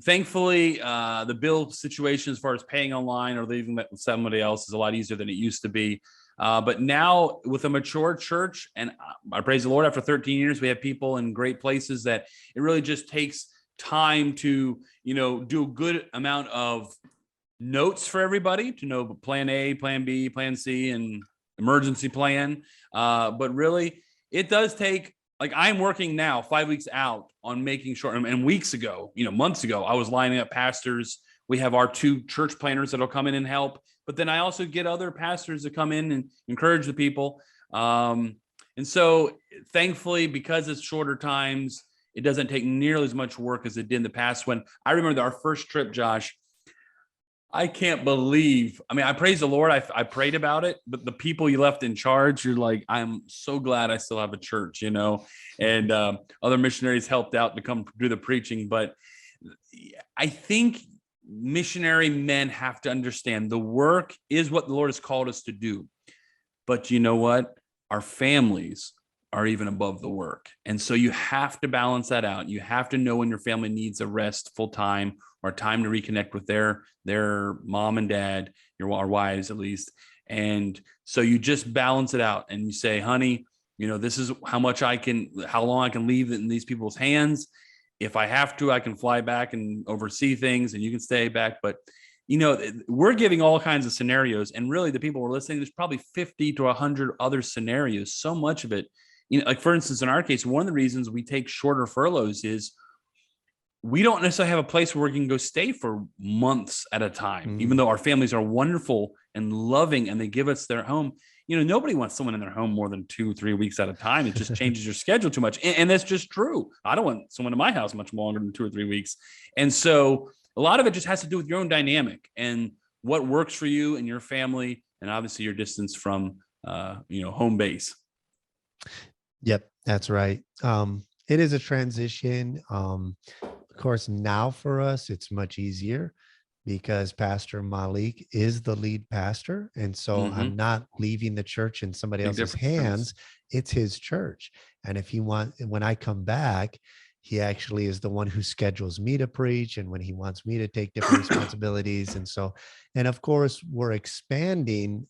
thankfully, the bill situation as far as paying online or leaving that with somebody else is a lot easier than it used to be. But now with a mature church, and I praise the Lord, after 13 years, we have people in great places that it really just takes time to, do a good amount of notes for everybody to know plan A, plan B, plan C, and emergency plan. But really, it does take, like I'm working now 5 weeks out on making sure, and weeks ago, months ago, I was lining up pastors. We have our 2 church planners that'll come in and help, but then I also get other pastors to come in and encourage the people. And so thankfully, because it's shorter times, it doesn't take nearly as much work as it did in the past. When I remember our first trip, Josh, I can't believe, I praise the Lord. I prayed about it, but the people you left in charge, you're like, I'm so glad I still have a church, and other missionaries helped out to come do the preaching. But I think missionary men have to understand the work is what the Lord has called us to do. But you know what? Our families are even above the work. And so you have to balance that out. You have to know when your family needs a rest full time or time to reconnect with their mom and dad, our wives at least. And so you just balance it out and you say, honey, this is how long I can leave it in these people's hands. If I have to, I can fly back and oversee things and you can stay back. But we're giving all kinds of scenarios, and really the people who are listening, there's probably 50 to 100 other scenarios. So much of it, like for instance, in our case, one of the reasons we take shorter furloughs is we don't necessarily have a place where we can go stay for months at a time, even though our families are wonderful and loving and they give us their home. Nobody wants someone in their home more than 2-3 weeks at a time. It just changes your schedule too much. And that's just true. I don't want someone in my house much longer than 2 or 3 weeks. And so a lot of it just has to do with your own dynamic and what works for you and your family, and obviously your distance from, home base. Yep, that's right. It is a transition. Of course, now for us, it's much easier because Pastor Malik is the lead pastor. And so I'm not leaving the church in somebody else's hands. It's his church. And when I come back, he actually is the one who schedules me to preach and when he wants me to take different responsibilities. And of course, we're expanding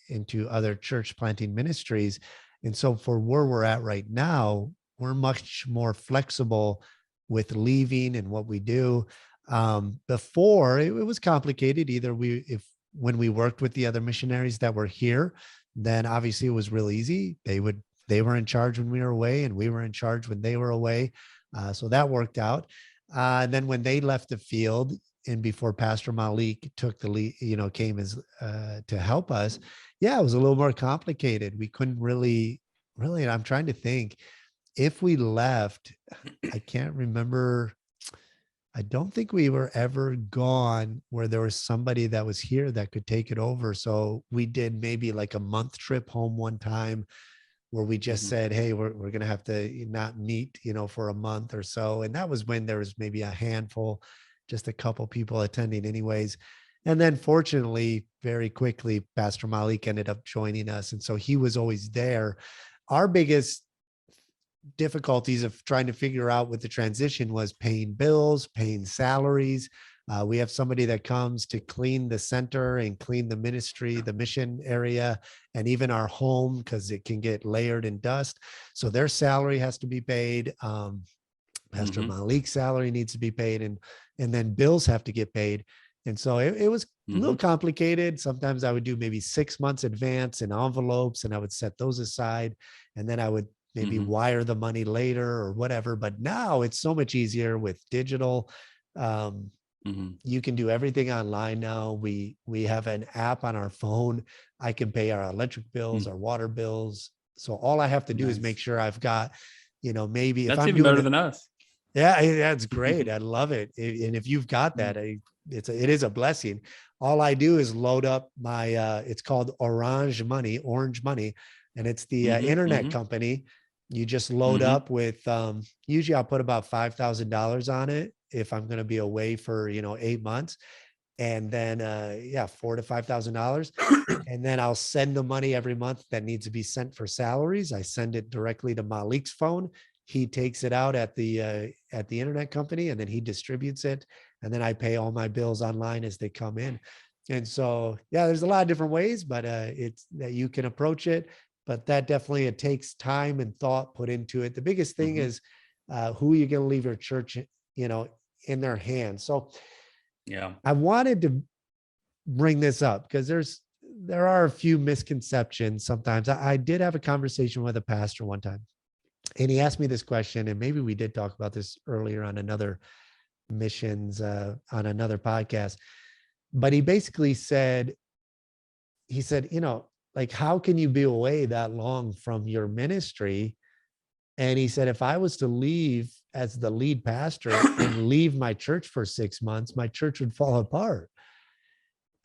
into other church planting ministries. And so for where we're at right now, we're much more flexible with leaving and what we do. Before it was complicated. Either when we worked with the other missionaries that were here, then obviously it was real easy. They were in charge when we were away, and we were in charge when they were away. So that worked out. And then when they left the field, and before Pastor Malik took the lead, came as to help us, yeah, it was a little more complicated. We couldn't really. And I'm trying to think if we left. I can't remember. I don't think we were ever gone where there was somebody that was here that could take it over. So we did maybe like a month trip home one time where we just said, hey, we're going to have to not meet, for a month or so. And that was when there was maybe a handful, just a couple people attending anyways. And then fortunately, very quickly, Pastor Malik ended up joining us. And so he was always there. Our biggest difficulties of trying to figure out with the transition was paying bills, paying salaries. We have somebody that comes to clean the center and clean the ministry, the mission area, and even our home because it can get layered in dust. So their salary has to be paid. Pastor Malik's salary needs to be paid, and then bills have to get paid. And so it was a little complicated. Sometimes I would do maybe 6 months advance in envelopes, and I would set those aside, and then I would maybe wire the money later or whatever. But now it's so much easier with digital. You can do everything online now. We have an app on our phone. I can pay our electric bills, our water bills. So all I have to do is make sure I've got, maybe if That's I'm even doing better it, than us. yeah, that's great. I love it. And if you've got that, it is a blessing. All I do is load up my, it's called Orange Money, and it's the internet company. You just load up with, usually I'll put about $5,000 on it if I'm going to be away for, 8 months. And then, $4,000 to $5,000. And then I'll send the money every month that needs to be sent for salaries. I send it directly to Malik's phone. He takes it out at the internet company, and then he distributes it. And then I pay all my bills online as they come in. And so, yeah, there's a lot of different ways, but it's that you can approach it. But that definitely, it takes time and thought put into it. The biggest thing is who you're going to leave your church, in their hands. So yeah, I wanted to bring this up because there are a few misconceptions sometimes. I did have a conversation with a pastor one time, and he asked me this question, and maybe we did talk about this earlier on another missions, on another podcast, but he basically said, like, how can you be away that long from your ministry? And he said, if I was to leave as the lead pastor and leave my church for 6 months, my church would fall apart.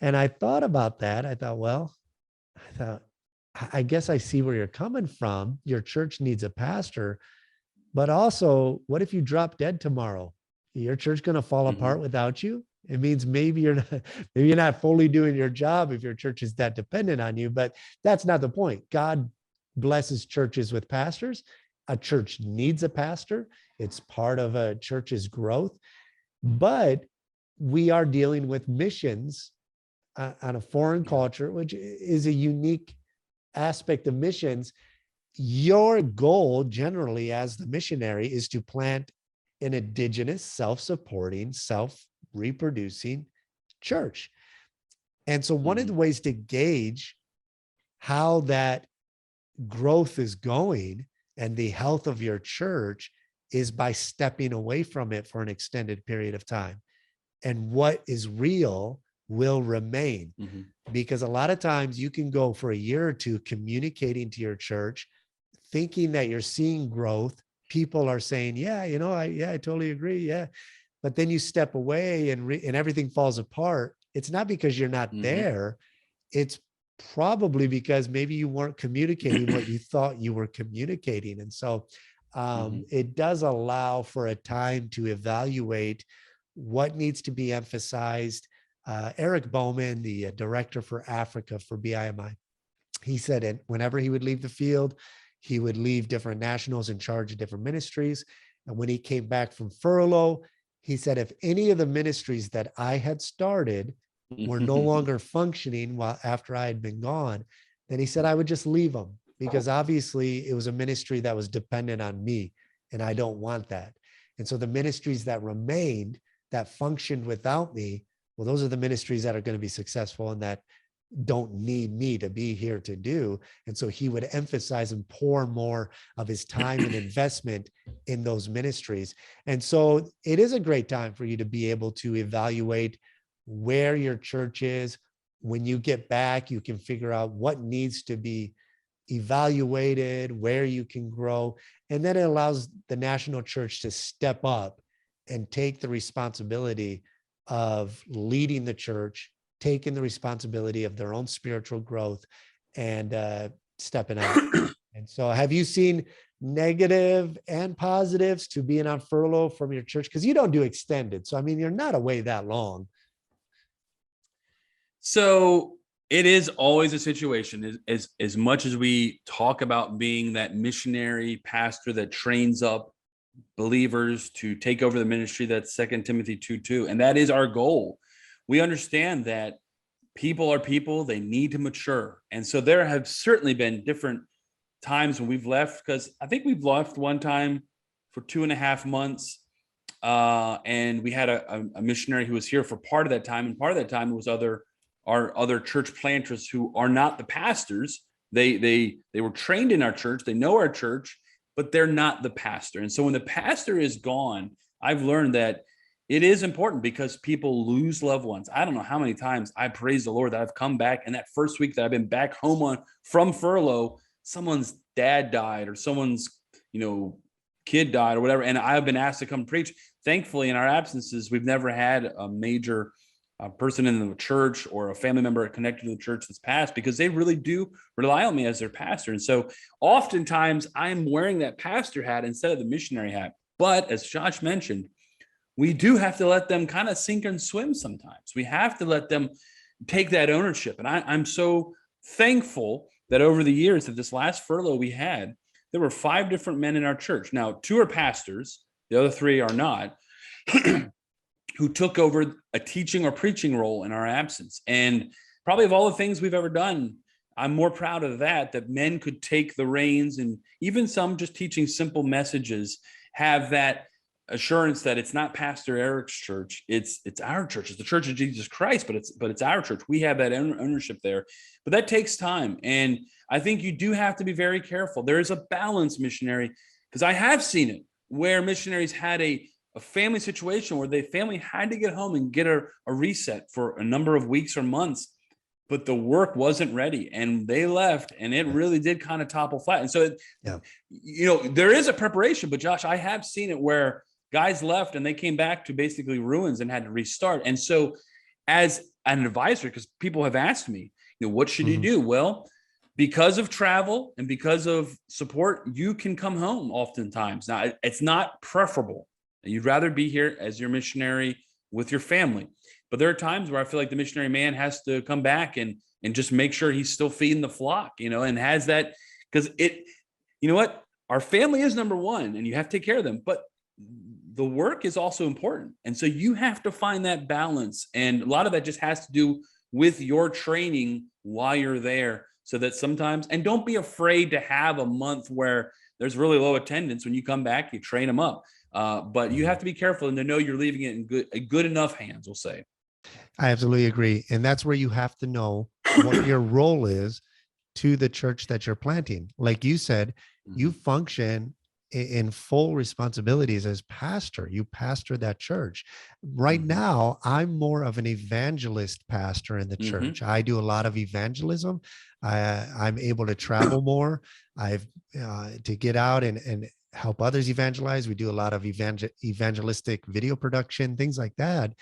And I thought about that. I guess I see where you're coming from. Your church needs a pastor, but also, what if you drop dead tomorrow? Your church going to fall apart without you? It means maybe you're not fully doing your job if your church is that dependent on you, but that's not the point. God blesses churches with pastors. A church needs a pastor. It's part of a church's growth, but we are dealing with missions on a foreign culture, which is a unique aspect of missions. Your goal generally as the missionary is to plant an indigenous, self-supporting, self-reproducing church. And so one of the ways to gauge how that growth is going and the health of your church is by stepping away from it for an extended period of time. And what is real will remain. Because a lot of times you can go for a year or two communicating to your church, thinking that you're seeing growth. People are saying, yeah, I totally agree. Yeah. But then you step away and everything falls apart. It's not because you're not there. It's probably because maybe you weren't communicating what you thought you were communicating. And so it does allow for a time to evaluate what needs to be emphasized. Eric Bowman, the director for Africa for BIMI, he said it whenever he would leave the field, he would leave different nationals in charge of different ministries. And when he came back from furlough, he said, if any of the ministries that I had started were no longer functioning after I had been gone, then he said, I would just leave them, because obviously it was a ministry that was dependent on me, and I don't want that. And so the ministries that remained, that functioned without me, well, those are the ministries that are going to be successful and that don't need me to be here to do. And so he would emphasize and pour more of his time and investment in those ministries. And so it is a great time for you to be able to evaluate where your church is. When you get back, you can figure out what needs to be evaluated, where you can grow. And then it allows the national church to step up and take the responsibility of leading the church, taking the responsibility of their own spiritual growth, and stepping out. And so have you seen negative and positives to being on furlough from your church? Because you don't do extended. So, I mean, you're not away that long. So it is always a situation, as much as we talk about being that missionary pastor that trains up believers to take over the ministry. That's 2 Timothy 2:2. And that is our goal. We understand that people are people, they need to mature. And so there have certainly been different times when we've left, because I think we've left one time for 2.5 months. And we had a missionary who was here for part of that time. And part of that time was our other church planters who are not the pastors. They were trained in our church. They know our church, but they're not the pastor. And so when the pastor is gone, I've learned that it is important, because people lose loved ones. I don't know how many times I praise the Lord that I've come back, and that first week that I've been back home from furlough, someone's dad died or someone's, kid died or whatever. And I've been asked to come preach. Thankfully, in our absences, we've never had a major person in the church or a family member connected to the church that's passed, because they really do rely on me as their pastor. And so oftentimes I'm wearing that pastor hat instead of the missionary hat. But as Josh mentioned, we do have to let them kind of sink and swim sometimes. We have to let them take that ownership. And I'm so thankful that over the years of this last furlough we had, there were 5 different men in our church. Now, 2 are pastors, the other 3 are not, who took over a teaching or preaching role in our absence. And probably of all the things we've ever done, I'm more proud of that men could take the reins, and even some just teaching simple messages, have that assurance that it's not Pastor Erik's church, it's our church. It's the Church of Jesus Christ, but it's our church. We have that ownership there. But that takes time. And I think you do have to be very careful. There is a balance, missionary, because I have seen it where missionaries had a family situation where the family had to get home and get a reset for a number of weeks or months, but the work wasn't ready and they left, and it really did kind of topple flat. And so, there is a preparation, but Josh, I have seen it where guys left and they came back to basically ruins and had to restart. And so as an advisor, because people have asked me, what should you do? Well, because of travel and because of support, you can come home oftentimes. Now, it's not preferable. You'd rather be here as your missionary with your family. But there are times where I feel like the missionary man has to come back and just make sure he's still feeding the flock, and has that, because our family is number one and you have to take care of them, but the work is also important. And so you have to find that balance. And a lot of that just has to do with your training while you're there, so that sometimes, and don't be afraid to have a month where there's really low attendance. When you come back, you train them up. But you have to be careful and to know you're leaving it in good enough hands, we'll say. I absolutely agree. And that's where you have to know what your role is to the church that you're planting. Like you said, you function in full responsibilities as pastor. You pastor that church. Right now, I'm more of an evangelist pastor in the church. I do a lot of evangelism. I'm able to travel more. I've to get out and help others evangelize. We do a lot of evangelistic video production, things like that.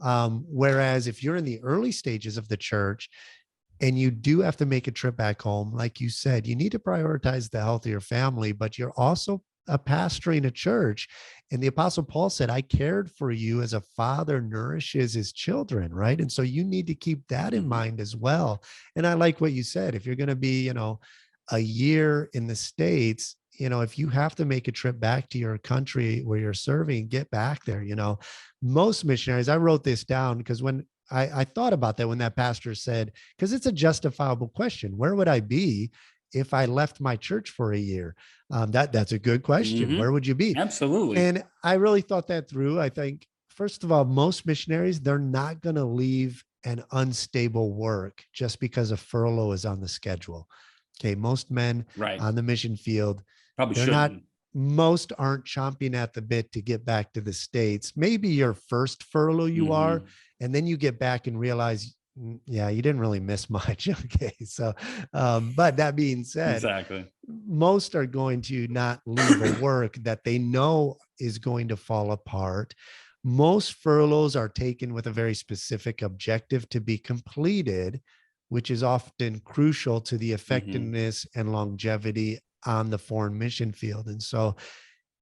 Whereas if you're in the early stages of the church and you do have to make a trip back home, like you said, you need to prioritize the health of your family, but you're also a pastoring a church. And the Apostle Paul said, I cared for you as a father nourishes his children, right? And so you need to keep that in mind as well. And I like what you said. If you're going to be, a year in the States, if you have to make a trip back to your country where you're serving, get back there. Most missionaries, I wrote this down because when I thought about that, when that pastor said, because it's a justifiable question, where would I be if I left my church for a year? That's a good question. Where would you be? Absolutely. And I really thought that through. I think first of all, most missionaries, they're not going to leave an unstable work just because a furlough is on the schedule. Okay. Most men Right. on the mission field, Probably they're not, shouldn't. most aren't chomping at the bit to get back to the States. Maybe your first furlough you are, Hmm. and then you get back and realize, yeah, you didn't really miss much. Okay. So, but that being said, Exactly. most are going to not leave a work that they know is going to fall apart. Most furloughs are taken with a very specific objective to be completed, which is often crucial to the Hmm. effectiveness and longevity on the foreign mission field. And so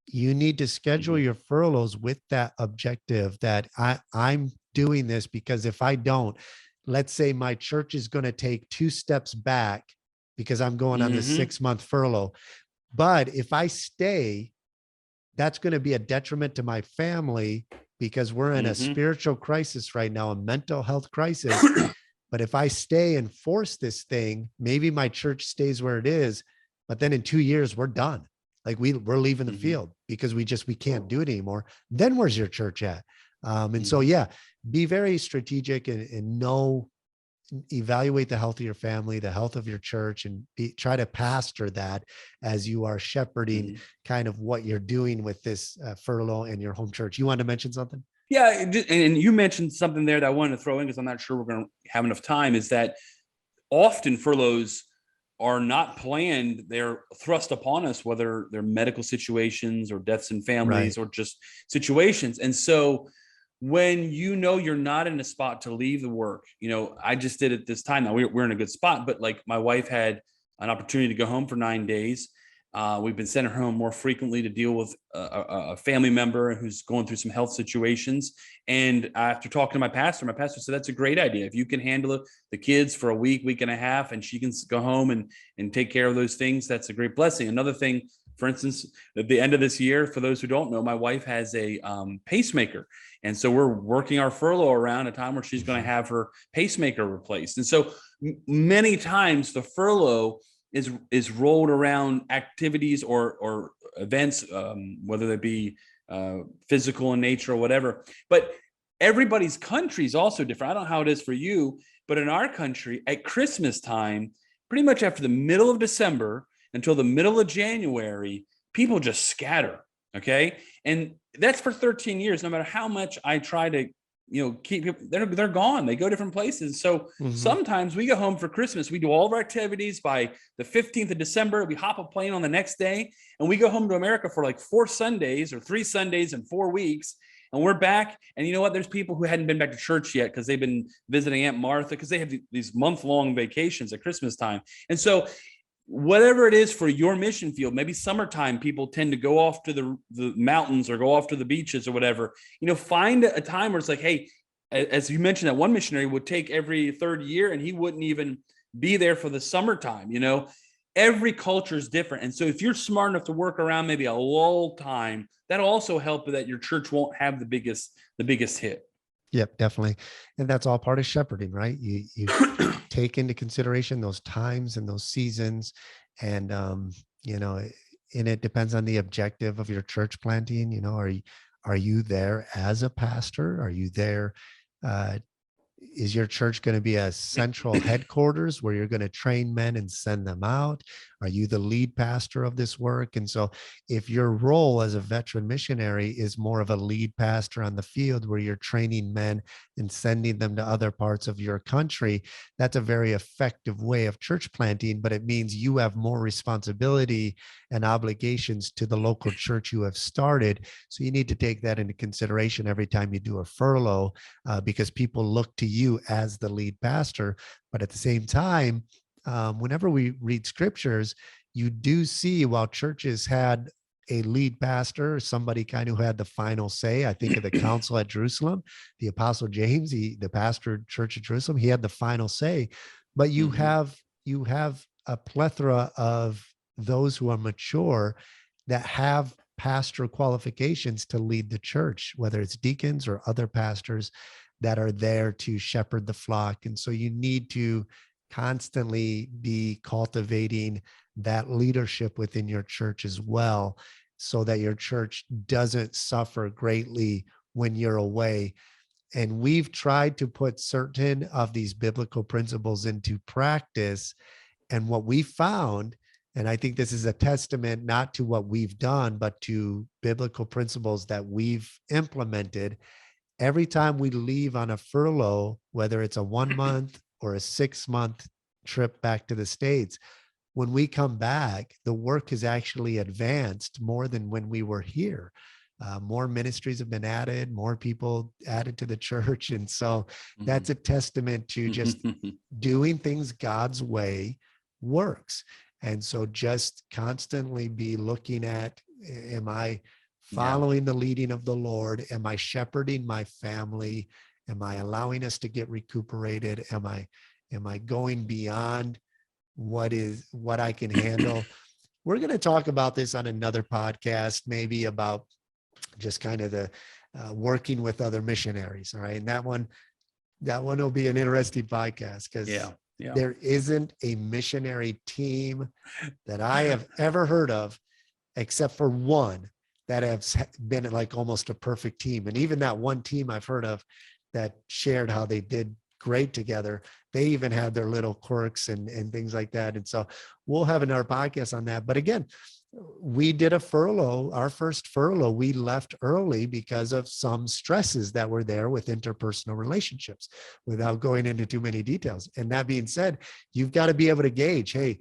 you need to schedule Hmm. your furloughs with that objective that I'm doing this because if I don't, let's say my church is going to take 2 steps back because I'm going on this Hmm. 6 month furlough. But if I stay, that's going to be a detriment to my family because we're in a Hmm. spiritual crisis right now, a mental health crisis. But if I stay and force this thing, maybe my church stays where it is, but then in 2 years, we're done. Like we're leaving the Hmm. field because we can't do it anymore. Then where's your church at? And so, Hmm. yeah, be very strategic and know, evaluate the health of your family, the health of your church, and try to pastor that as you are shepherding Hmm. kind of what you're doing with this furlough and your home church. You want to mention something? Yeah, and you mentioned something there that I wanted to throw in because I'm not sure we're going to have enough time. Is that often furloughs are not planned; they're thrust upon us, whether they're medical situations or deaths in Right. families or just situations. And so, when you know you're not in a spot to leave the work, I just did it this time. Now we're in a good spot, but like my wife had an opportunity to go home for 9 days. We've been sending her home more frequently to deal with a family member who's going through some health situations. And after talking to my pastor said that's a great idea. If you can handle the kids for a week, week and a half, and she can go home and take care of those things, that's a great blessing. Another thing, for instance, at the end of this year, for those who don't know, my wife has a pacemaker. And so we're working our furlough around a time where she's going to Mhm. have her pacemaker replaced. And so many times the furlough is rolled around activities or events, whether they be physical in nature or whatever. But everybody's country is also different. I don't know how it is for you, but in our country, at Christmas time, pretty much after the middle of December until the middle of January, people just scatter. Okay. And that's for 13 years. No matter how much I try to, keep people, they're gone. They go different places. So Mhm. sometimes we go home for Christmas. We do all of our activities by the 15th of December. We hop a plane on the next day and we go home to America for like 4 Sundays or 3 Sundays in 4 weeks. And we're back. And you know what? There's people who hadn't been back to church yet because they've been visiting Aunt Martha because they have these month-long vacations at Christmas time. And so whatever it is for your mission field, maybe summertime, people tend to go off to the mountains or go off to the beaches or whatever, find a time where it's like, hey, as you mentioned, that one missionary would take every third year and he wouldn't even be there for the summertime. Every culture is different. And so if you're smart enough to work around maybe a lull time, that'll also help that your church won't have the biggest hit. Yep, definitely. And that's all part of shepherding, right? You take into consideration those times and those seasons. And you know, and it depends on the objective of your church planting. Are you there as a pastor? Are you there uh is your church going to be a central headquarters where you're going to train men and send them out? Are you the lead pastor of this work? And so, if your role as a veteran missionary is more of a lead pastor on the field where you're training men and sending them to other parts of your country, that's a very effective way of church planting, but it means you have more responsibility and obligations to the local church you have started. So, you need to take that into consideration every time you do a furlough, because people look to you as the lead pastor. But at the same time, whenever we read scriptures, you do see while churches had a lead pastor, somebody kind of who had the final say. I think of the council at Jerusalem, the Apostle James, the pastor church at Jerusalem, he had the final say. But you Mm-hmm. have a plethora of those who are mature that have pastor qualifications to lead the church, whether it's deacons or other pastors that are there to shepherd the flock. And so you need to constantly be cultivating that leadership within your church as well, so that your church doesn't suffer greatly when you're away. And we've tried to put certain of these biblical principles into practice. And what we found, and I think this is a testament not to what we've done, but to biblical principles that we've implemented. Every time we leave on a furlough, whether it's a 1 month or a 6 month trip back to the States, when we come back, the work has actually advanced more than when we were here. More ministries have been added, more people added to the church. And so that's a testament to just doing things God's way works. And so just constantly be looking at, am I following the leading of the Lord? Am I shepherding my family? Am I allowing us to get recuperated? Am I going beyond what I can handle? We're going to talk about this on another podcast, maybe about just kind of the working with other missionaries. All right. And that one will be an interesting podcast, because there isn't a missionary team that I have ever heard of, except for one, that has been like almost a perfect team. And even that one team I've heard of that shared how they did great together, they even had their little quirks and things like that. And so we'll have another podcast on that. But again, we did a furlough, our first furlough. We left early because of some stresses that were there with interpersonal relationships, without going into too many details. And that being said, you've got to be able to gauge, hey,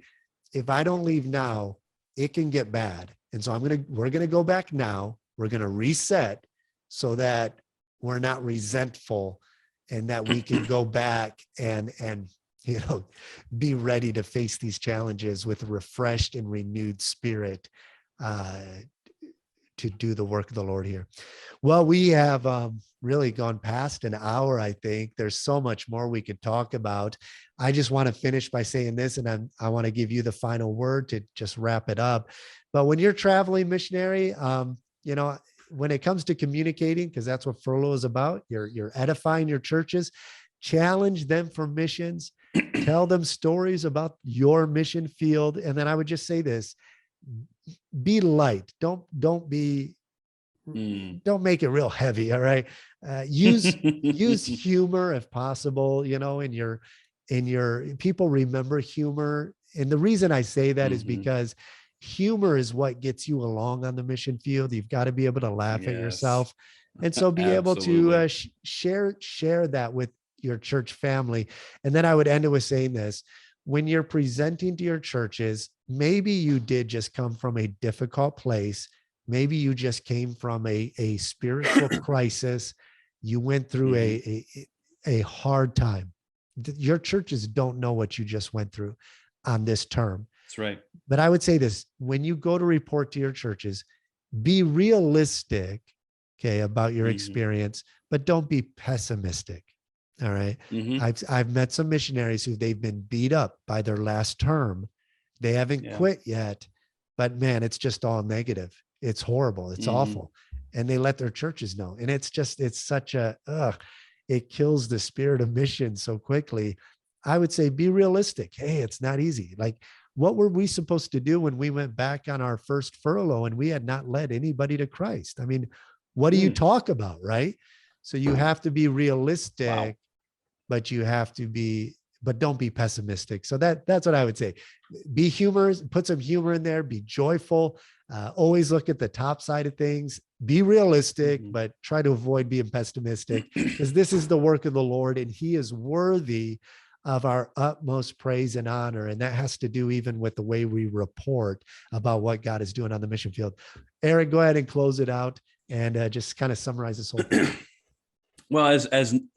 if I don't leave now, it can get bad. And so we're going to go back now. We're going to reset so that we're not resentful, and that we can go back and be ready to face these challenges with a refreshed and renewed spirit to do the work of the Lord here. Well, we have really gone past an hour. I think there's so much more we could talk about. I just want to finish by saying this, and I want to give you the final word to just wrap it up. But when you're traveling, missionary, when it comes to communicating, because that's what furlough is about, you're edifying your churches, challenge them for missions, tell them stories about your mission field. And then I would just say this: be light. Don't make it real heavy. All right. Use humor if possible, in your people remember humor. And the reason I say that is because humor is what gets you along on the mission field. You've got to be able to laugh at yourself. And so be able to share that with your church family. And then I would end it with saying this: when you're presenting to your churches, maybe you did just come from a difficult place. Maybe you just came from a spiritual crisis. You went through a hard time. Your churches don't know what you just went through on this term. That's right. But I would say this: when you go to report to your churches, be realistic, about your experience, but don't be pessimistic. All right. I've met some missionaries who they've been beat up by their last term. They haven't quit yet, but man, it's just all negative. It's horrible. It's awful. And they let their churches know. And it's such it kills the spirit of mission so quickly. I would say be realistic. Hey, it's not easy. Like, what were we supposed to do when we went back on our first furlough and we had not led anybody to Christ? I mean, what do you talk about, right? So you have to be realistic, but but don't be pessimistic. So that's what I would say. Be humorous, put some humor in there, be joyful, always look at the top side of things, be realistic, but try to avoid being pessimistic, because this is the work of the Lord and he is worthy of our utmost praise and honor. And that has to do even with the way we report about what God is doing on the mission field. Erik, go ahead and close it out and just kind of summarize this whole thing. Well,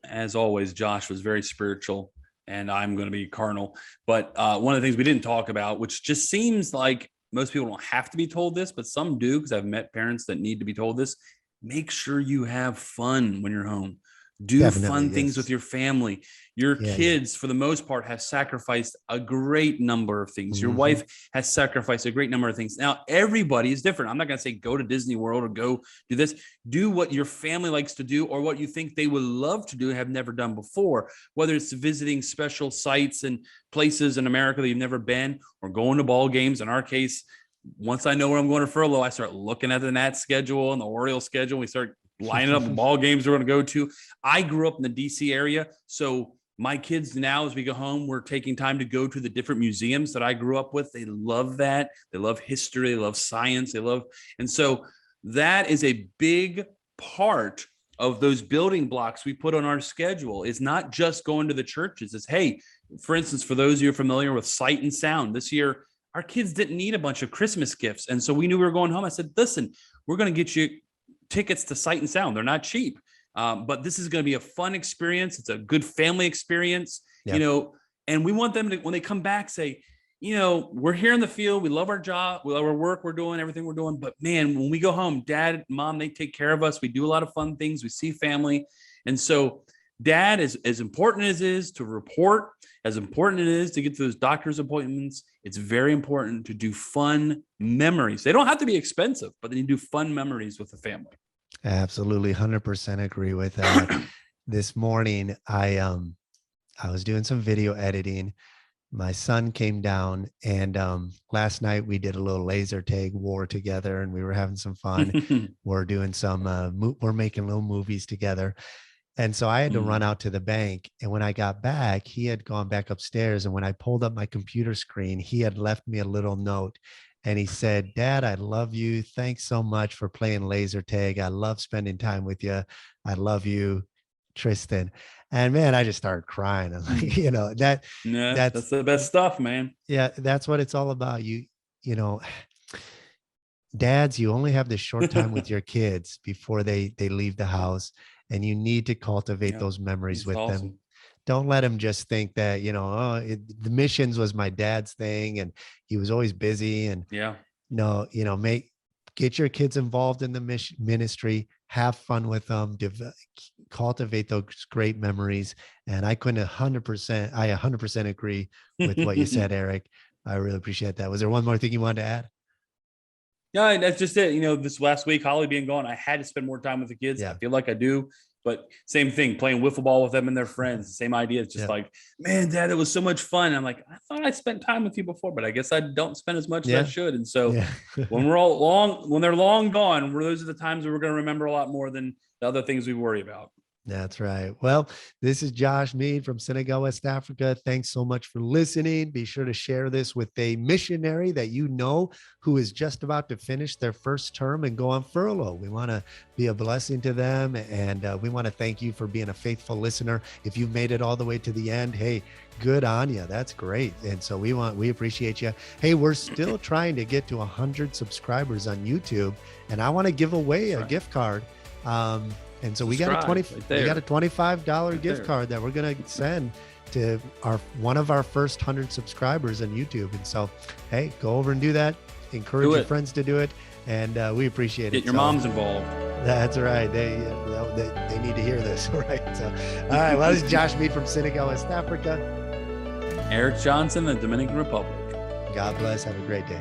as always, Josh was very spiritual and I'm going to be carnal. But one of the things we didn't talk about, which just seems like most people don't have to be told this, but some do, because I've met parents that need to be told this: make sure you have fun when you're home. Do fun things with your family. Your kids, for the most part, have sacrificed a great number of things. Your wife has sacrificed a great number of things. Now, everybody is different. I'm not going to say go to Disney World or go do this. Do what your family likes to do, or what you think they would love to do, have never done before, whether it's visiting special sites and places in America that you've never been, or going to ball games. In our case, once I know where I'm going to furlough, I start looking at the Nats schedule and the Orioles schedule. We start lining up ball games we're going to go to. I grew up in the DC area. So my kids now, as we go home, we're taking time to go to the different museums that I grew up with. They love that. They love history. They love science. And so that is a big part of those building blocks we put on our schedule. Is not just going to the churches. It's, hey, for instance, for those of you who are familiar with Sight and Sound, this year, our kids didn't need a bunch of Christmas gifts. And so we knew we were going home. I said, listen, we're going to get you tickets to Sight and Sound. They're not cheap. But this is going to be a fun experience. It's a good family experience, and we want them to, when they come back, say, we're here in the field. We love our job. We love our work we're doing, everything we're doing. But man, when we go home, dad, mom, they take care of us. We do a lot of fun things. We see family. And so dad, is as important as it is to report, as important it is to get to those doctor's appointments, it's very important to do fun memories. They don't have to be expensive, but then you do fun memories with the family. Absolutely. 100% agree with that. This morning, I was doing some video editing. My son came down, and last night we did a little laser tag war together, and we were having some fun. We're doing we're making little movies together. And so I had to run out to the bank. And when I got back, he had gone back upstairs. And when I pulled up my computer screen, he had left me a little note. And he said, Dad, I love you. Thanks so much for playing laser tag. I love spending time with you. I love you, Tristan. And man, I just started crying. I'm like, that's the best stuff, man. Yeah, that's what it's all about. Dads, you only have this short time with your kids before they leave the house, and you need to cultivate those memories with them. Don't let them just think that, the missions was my dad's thing and he was always busy. And get your kids involved in the ministry, have fun with them, cultivate those great memories. And I 100% agree with what you said, Erik. I really appreciate that. Was there one more thing you wanted to add? Yeah, that's just it. This last week, Holly being gone, I had to spend more time with the kids. I feel like I do. But same thing, playing wiffle ball with them and their friends. Same idea. It's just like, man, Dad, it was so much fun. I'm like, I thought I spent time with you before, but I guess I don't spend as much as I should. And so when they're long gone, those are the times that we're going to remember a lot more than the other things we worry about. That's right. Well, this is Josh Mead from Senegal, West Africa. Thanks so much for listening. Be sure to share this with a missionary that you know who is just about to finish their first term and go on furlough. We want to be a blessing to them, and we want to thank you for being a faithful listener. If you've made it all the way to the end, hey, good on you. That's great. And so we appreciate you. Hey, we're still trying to get to 100 subscribers on YouTube, and I want to give away a gift card. And so we got a $25 gift card that we're going to send to one of our first 100 subscribers on YouTube. And so, hey, go over and do that. Encourage your friends to do it. And we appreciate it. Get your moms involved. That's right. They need to hear this. Right. So, all right. Well, this is Josh Mead from Senegal, West Africa. Erik Johnson, the Dominican Republic. God bless. Have a great day.